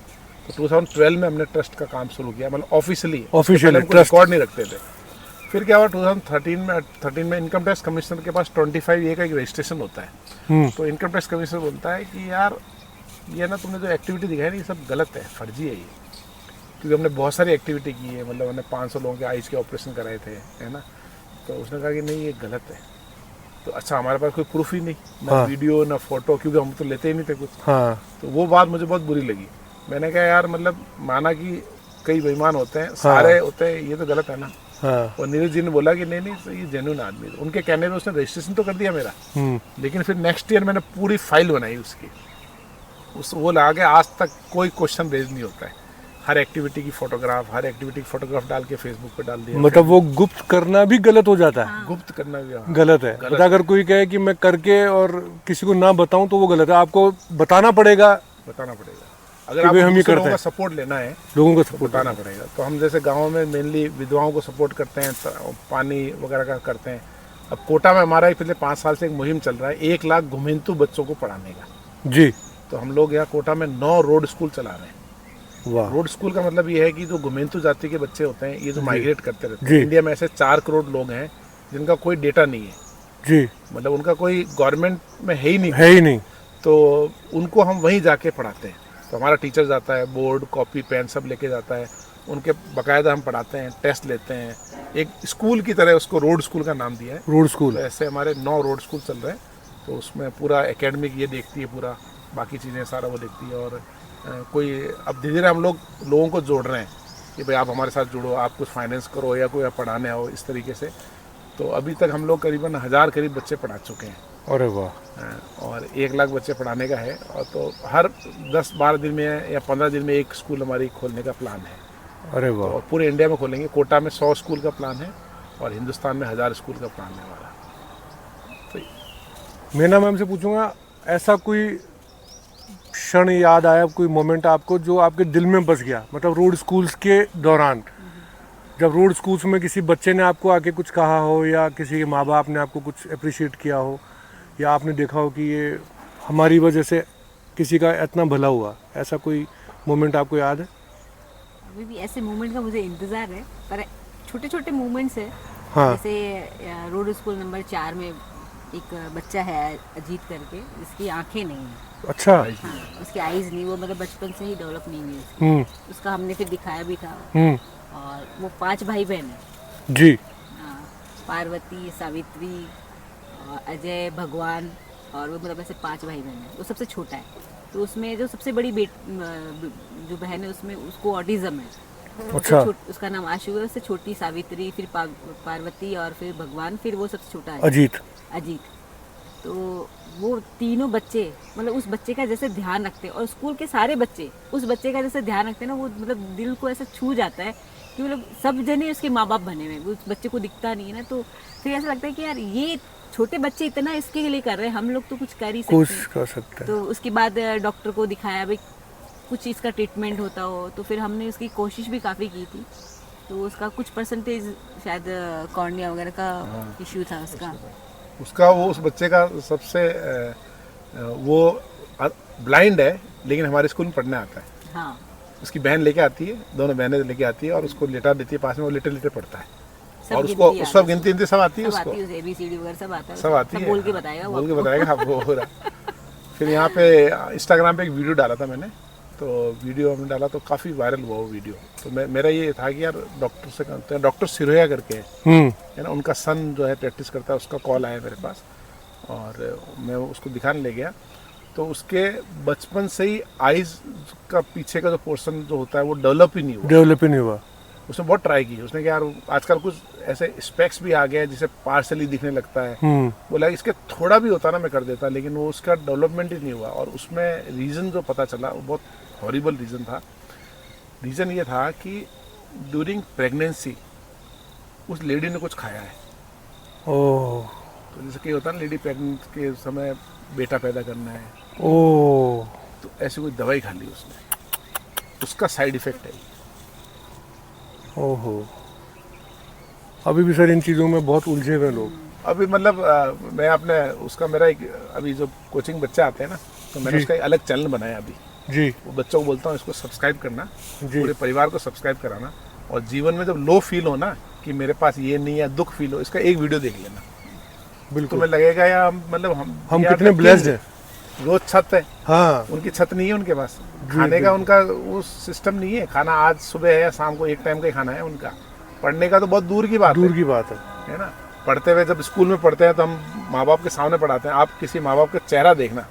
तो 2012 में हमने ट्रस्ट का काम शुरू किया, मतलब ऑफिशियली ट्रस्ट रिकॉर्ड नहीं रखते थे। फिर क्या हुआ 2013 में इनकम टैक्स कमिश्नर के पास 25A का एक रजिस्ट्रेशन होता है। तो इनकम टैक्स कमिश्नर बोलता है कि यार ये ना तुमने जो एक्टिविटी दिखाई ना ये सब गलत है, फर्जी है ये, क्योंकि हमने बहुत सारी एक्टिविटी की है, मतलब हमने 500 लोगों के आइज़ के ऑपरेशन कराए थे, है ना। तो उसने कहा कि नहीं ये गलत है। तो अच्छा हमारे पास कोई प्रूफ ही नहीं, ना हाँ। वीडियो ना फोटो, क्योंकि हम तो लेते ही नहीं थे कुछ। हाँ तो वो बात मुझे बहुत बुरी लगी। मैंने कहा यार मतलब माना कि कई बेईमान होते हैं, सारे होते हैं, ये तो गलत है ना। हाँ और नीरज जी ने बोला कि नहीं नहीं ये जेन्युइन आदमी है। उनके कहने पे उसने रजिस्ट्रेशन तो कर दिया मेरा, लेकिन फिर नेक्स्ट ईयर मैंने पूरी फाइल बनाई उसकी, उस वो लगा के आज तक कोई क्वेश्चन रेज नहीं होता है। हर एक्टिविटी की फोटोग्राफ डाल के फेसबुक पे डाल दिया। मतलब वो गुप्त करना भी गलत हो जाता है, गुप्त करना भी हाँ, गलत है। मतलब अगर कोई कहे कि मैं करके और किसी को ना बताऊं तो वो गलत है, आपको बताना पड़ेगा, बताना पड़ेगा। अगर कि आप भाई हम ये दूसरे करते लोगों हैं। का सपोर्ट लेना है लोगों को तो सपोर्ट बताना पड़ेगा। तो हम जैसे गाँव में मेनली विधवाओं को सपोर्ट करते हैं, पानी वगैरह का करते हैं। अब कोटा में हमारा पिछले 5 साल से एक मुहिम चल रहा है 1 लाख घुमेंतु बच्चों को पढ़ाने का। जी। तो हम लोग यहाँ कोटा में 9 रोड स्कूल चला रहे हैं। वाह। रोड स्कूल का मतलब ये है कि जो घुमेंतु जाति के बच्चे होते हैं, ये जो माइग्रेट करते रहते जी। हैं, इंडिया में ऐसे 4 करोड़ लोग हैं जिनका कोई डेटा नहीं है, जी। मतलब उनका कोई गवर्नमेंट में है ही नहीं, है ही नहीं। तो उनको हम वहीं जाके पढ़ाते हैं। तो हमारा टीचर जाता है, बोर्ड कॉपी पेन सब लेके जाता है, उनके बाकायदा हम पढ़ाते हैं, टेस्ट लेते हैं। एक स्कूल की तरह उसको रोड स्कूल का नाम दिया है। Road school. तो ऐसे हमारे 9 रोड स्कूल चल रहे हैं। तो उसमें पूरा एकेडमिक ये देखती है, पूरा बाकी चीज़ें सारा वो देखती है। और कोई अब धीरे धीरे हम लोगों को जोड़ रहे हैं कि भाई आप हमारे साथ जुड़ो, आप कुछ फाइनेंस करो या कोई आप पढ़ाने आओ, इस तरीके से। तो अभी तक हम लोग करीबन 1000 करीब बच्चे पढ़ा चुके हैं। अरे वाह। और 1 लाख बच्चे पढ़ाने का है। और तो हर 10-12 दिन में या 15 दिन में एक स्कूल हमारी खोलने का प्लान है। अरे वाह। और पूरे इंडिया में खोलेंगे। कोटा में 100 स्कूल का प्लान है और हिंदुस्तान में 1000 स्कूल का प्लान है हमारा। तो मैं ना मैम से पूछूंगा, ऐसा कोई क्षण याद आया, कोई मोमेंट आपको जो आपके दिल में बस गया, मतलब रोड स्कूल्स के दौरान, जब रोड स्कूल्स में किसी बच्चे ने आपको आके कुछ कहा हो या किसी के माँ बाप ने आपको कुछ अप्रिशिएट किया हो या आपने देखा हो कि ये हमारी वजह से किसी का इतना भला हुआ, ऐसा कोई मोमेंट आपको याद है? अभी भी ऐसे मोमेंट का मुझे इंतज़ार है, पर छोटे छोटे मोमेंट्स है। हाँ। जैसे रोड स्कूल नंबर 4 में एक बच्चा है अजीत करके, जिसकी आंखें नहीं है। अच्छा। हाँ, उसकी आईज नहीं, वो मतलब बचपन से ही डेवलप नहीं हुई उसकी। उसका हमने फिर दिखाया भी था। और वो 5 भाई बहन है जी। हाँ, पार्वती, सावित्री, अजय, भगवान, और वो मतलब ऐसे 5 भाई बहन है। वो सबसे छोटा है। तो उसमें जो सबसे बड़ी जो बहन है उसमें उसको ऑटिज्म है। अच्छा। उसका नाम आशु है। उससे छोटी सावित्री, फिर पार्वती और फिर भगवान, फिर वो सबसे छोटा है अजीत। तो वो तीनों बच्चे मतलब उस बच्चे का जैसे ध्यान रखते हैं, और स्कूल के सारे बच्चे उस बच्चे का जैसे ध्यान रखते हैं ना, वो मतलब दिल को ऐसे छू जाता है कि मतलब सब जने उसके माँ बाप बने हुए, उस बच्चे को दिखता नहीं है ना। तो फिर ऐसा लगता है कि यार ये छोटे बच्चे इतना इसके लिए कर रहे हैं, हम लोग तो कुछ कर ही सकते हैं। तो उसके बाद डॉक्टर को दिखाया भाई कुछ इसका ट्रीटमेंट होता हो, तो फिर हमने उसकी कोशिश भी काफ़ी की थी। तो उसका कुछ परसेंटेज शायद कॉर्निया वगैरह का इश्यू था उसका वो उस बच्चे का सबसे वो ब्लाइंड है, लेकिन हमारे स्कूल में पढ़ने आता है। हाँ। उसकी बहन लेके आती है, दोनों बहनें लेके आती है और उसको लेटा देती है पास में, वो लेटे पढ़ता है। और उसको सब गिनती सब आती है, उसको ABCD वगैरह सब आता है, सब आती है, बोल के बताएगा आपको हो रहा। फिर यहाँ पे इंस्टाग्राम पे एक वीडियो डाला था मैंने, तो वीडियो हमने डाला तो काफ़ी वायरल हुआ वो वीडियो। तो मेरा ये था कि यार डॉक्टर से कहते हैं, डॉक्टर सिरोया करके है ना, उनका सन जो है प्रैक्टिस करता है, उसका कॉल आया मेरे पास और मैं उसको दिखाने ले गया। तो उसके बचपन से ही आइज़ का पीछे का जो पोर्शन जो होता है वो डेवलप ही नहीं हुआ। उसने बहुत ट्राई की, उसने कहा यार आजकल कुछ ऐसे स्पेक्स भी आ गए हैं जिसे पार्सली दिखने लगता है। बोला इसके थोड़ा भी होता ना मैं कर देता, लेकिन वो उसका डेवलपमेंट ही नहीं हुआ। और उसमें रीज़न जो पता चला वो बहुत हॉरिबल रीज़न था। रीज़न ये था कि ड्यूरिंग प्रेगनेंसी उस लेडी ने कुछ खाया है। ओह। तो जैसे कि होता है ना, लेडी प्रेगनेंट के समय बेटा पैदा करना है, ओह, तो ऐसी कोई दवाई खा ली उसने, उसका साइड इफेक्ट है। ओहो। अभी भी सर इन चीज़ों में बहुत उलझे हुए लोग। अभी मतलब मैं अपने उसका मेरा एक अभी जो कोचिंग बच्चे आते हैं ना, तो मैंने उसका एक अलग चैनल बनाया अभी जी। वो बच्चों को बोलता हूँ इसको सब्सक्राइब करना, पूरे परिवार को सब्सक्राइब कराना, और जीवन में जब लो फील हो ना कि मेरे पास ये नहीं है, दुख फील हो, इसका एक वीडियो देख लेना, बिल्कुल तुम्हें लगेगा यार मतलब हम कितने ब्लेस्ड हैं। रोज छत है, हाँ, उनकी छत नहीं है उनके पास, खाने का उनका वो सिस्टम नहीं है, खाना आज सुबह है या शाम को एक टाइम का ही खाना है उनका, पढ़ने का तो बहुत दूर की बात है है ना। पढ़ते हुए जब स्कूल में पढ़ते हैं तो हम माँ बाप के सामने पढ़ाते हैं, आप किसी माँ बाप का चेहरा देखना,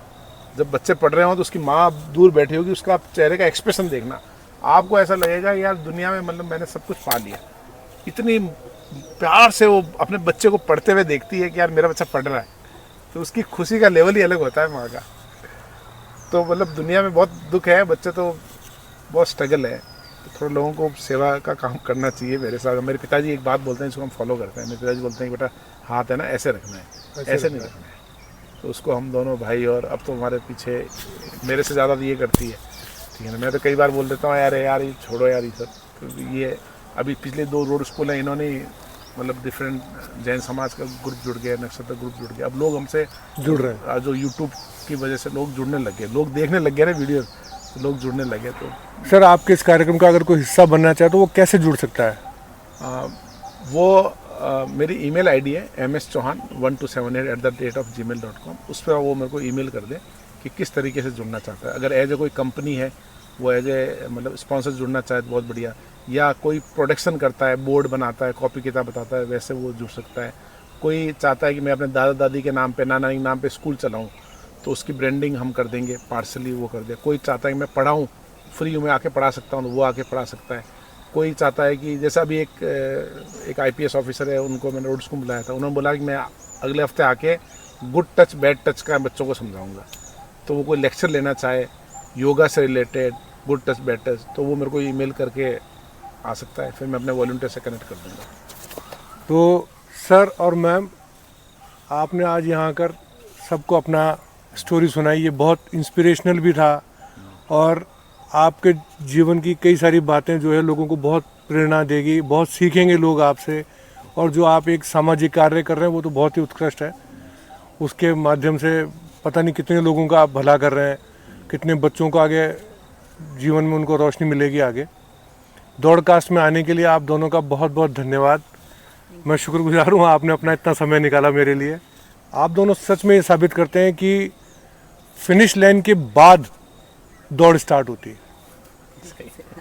जब बच्चे पढ़ रहे हो तो उसकी माँ दूर बैठी होगी, उसका चेहरे का एक्सप्रेशन देखना, आपको ऐसा लगेगा यार दुनिया में मतलब मैंने सब कुछ पा लिया। इतनी प्यार से वो अपने बच्चे को पढ़ते हुए देखती है कि यार मेरा बच्चा पढ़ रहा है, तो उसकी खुशी का लेवल ही अलग होता है माँ का। तो मतलब दुनिया में बहुत दुख है, बच्चे तो बहुत स्ट्रगल है, तो थोड़ा लोगों को सेवा का काम करना चाहिए मेरे साथ। मेरे पिताजी एक बात बोलते हैं जिसको हम फॉलो करते हैं, मेरे पिताजी बोलते हैं कि बेटा हाथ है ना ऐसे रखना है, ऐसे नहीं रखना है। तो उसको हम दोनों भाई, और अब तो हमारे पीछे मेरे से ज़्यादा ये करती है, ठीक है ना। मैं तो कई बार बोल देता हूँ यार ये छोड़ो यार ये सब। तो ये अभी पिछले 2 रोड स्कूल हैं, इन्होंने मतलब डिफरेंट जैन समाज का ग्रुप जुड़ गया, नक्षत्र ग्रुप जुड़ गया, अब लोग हमसे जुड़ रहे हैं। जो यूट्यूब की वजह से लोग जुड़ने लग गए, लोग देखने लग गए ना वीडियो, तो लोग जुड़ने लगे। तो सर आपके इस कार्यक्रम का अगर कोई हिस्सा बनना चाहे तो वो कैसे जुड़ सकता है? मेरी ईमेल आईडी है mschauhan1278@gmail.com, उस पर वो मेरे को ईमेल कर दे कि किस तरीके से जुड़ना चाहता है। अगर एज ए कोई कंपनी है, वो एज ए मतलब स्पॉन्सर जुड़ना चाहे तो बहुत बढ़िया, या कोई प्रोडक्शन करता है, बोर्ड बनाता है, कॉपी किताब बताता है, वैसे वो जुड़ सकता है। कोई चाहता है कि मैं अपने दादा दादी के नाम पे, नाना के नाम पे स्कूल चलाऊँ, तो उसकी ब्रांडिंग हम कर देंगे, पार्सली वो कर दे। कोई चाहता है कि मैं पढ़ाऊँ, फ्री में आके पढ़ा सकता हूँ, तो वो आके पढ़ा सकता है। कोई चाहता है कि जैसा अभी एक IPS ऑफिसर है, उनको मैंने रोड स्कूल बुलाया था, उन्होंने बोला कि मैं अगले हफ्ते आके गुड टच बैड टच का बच्चों को समझाऊंगा। तो वो कोई लेक्चर लेना चाहे योगा से related, good touch bad touch, तो वो मेरे को ईमेल करके आ सकता है, फिर मैं अपने वॉलंटियर से कनेक्ट कर दूँगा। तो सर और मैम, आपने आज यहाँ आकर सबको अपना स्टोरी सुनाई, ये बहुत इंस्पिरेशनल भी था, और आपके जीवन की कई सारी बातें जो है लोगों को बहुत प्रेरणा देगी, बहुत सीखेंगे लोग आपसे। और जो आप एक सामाजिक कार्य कर रहे हैं वो तो बहुत ही उत्कृष्ट है, उसके माध्यम से पता नहीं कितने लोगों का आप भला कर रहे हैं, कितने बच्चों को आगे जीवन में उनको रोशनी मिलेगी आगे। दौड़कास्ट में आने के लिए आप दोनों का बहुत बहुत धन्यवाद। मैं शुक्रगुजार हूँ, आपने अपना इतना समय निकाला मेरे लिए। आप दोनों सच में ये साबित करते हैं कि फिनिश लाइन के बाद दौड़ स्टार्ट होती है।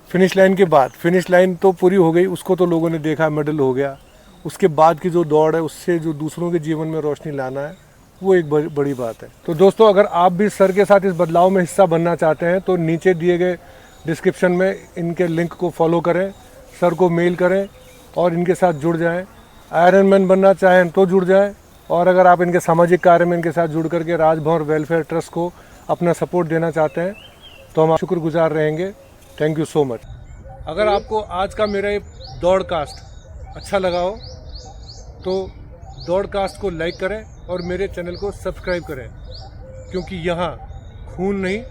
फिनिश लाइन के बाद, फिनिश लाइन तो पूरी हो गई, उसको तो लोगों ने देखा, मेडल हो गया, उसके बाद की जो दौड़ है उससे जो दूसरों के जीवन में रोशनी लाना है, वो एक बड़ी बात है। तो दोस्तों, अगर आप भी सर के साथ इस बदलाव में हिस्सा बनना चाहते हैं तो नीचे दिए गए डिस्क्रिप्शन में इनके लिंक को फॉलो करें, सर को मेल करें और इनके साथ जुड़ जाएं। आयरन मैन बनना चाहें तो जुड़ जाएं, और अगर आप इनके सामाजिक कार्य में इनके साथ जुड़ करके राजभवन वेलफेयर ट्रस्ट को अपना सपोर्ट देना चाहते हैं तो हम शुक्रगुजार रहेंगे। Thank you so much. अगर आपको आज का मेरा ये दौड़कास्ट अच्छा लगा हो तो दौड़कास्ट को लाइक करें और मेरे चैनल को सब्सक्राइब करें, क्योंकि यहाँ खून नहीं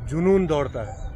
जुनून दौड़ता है।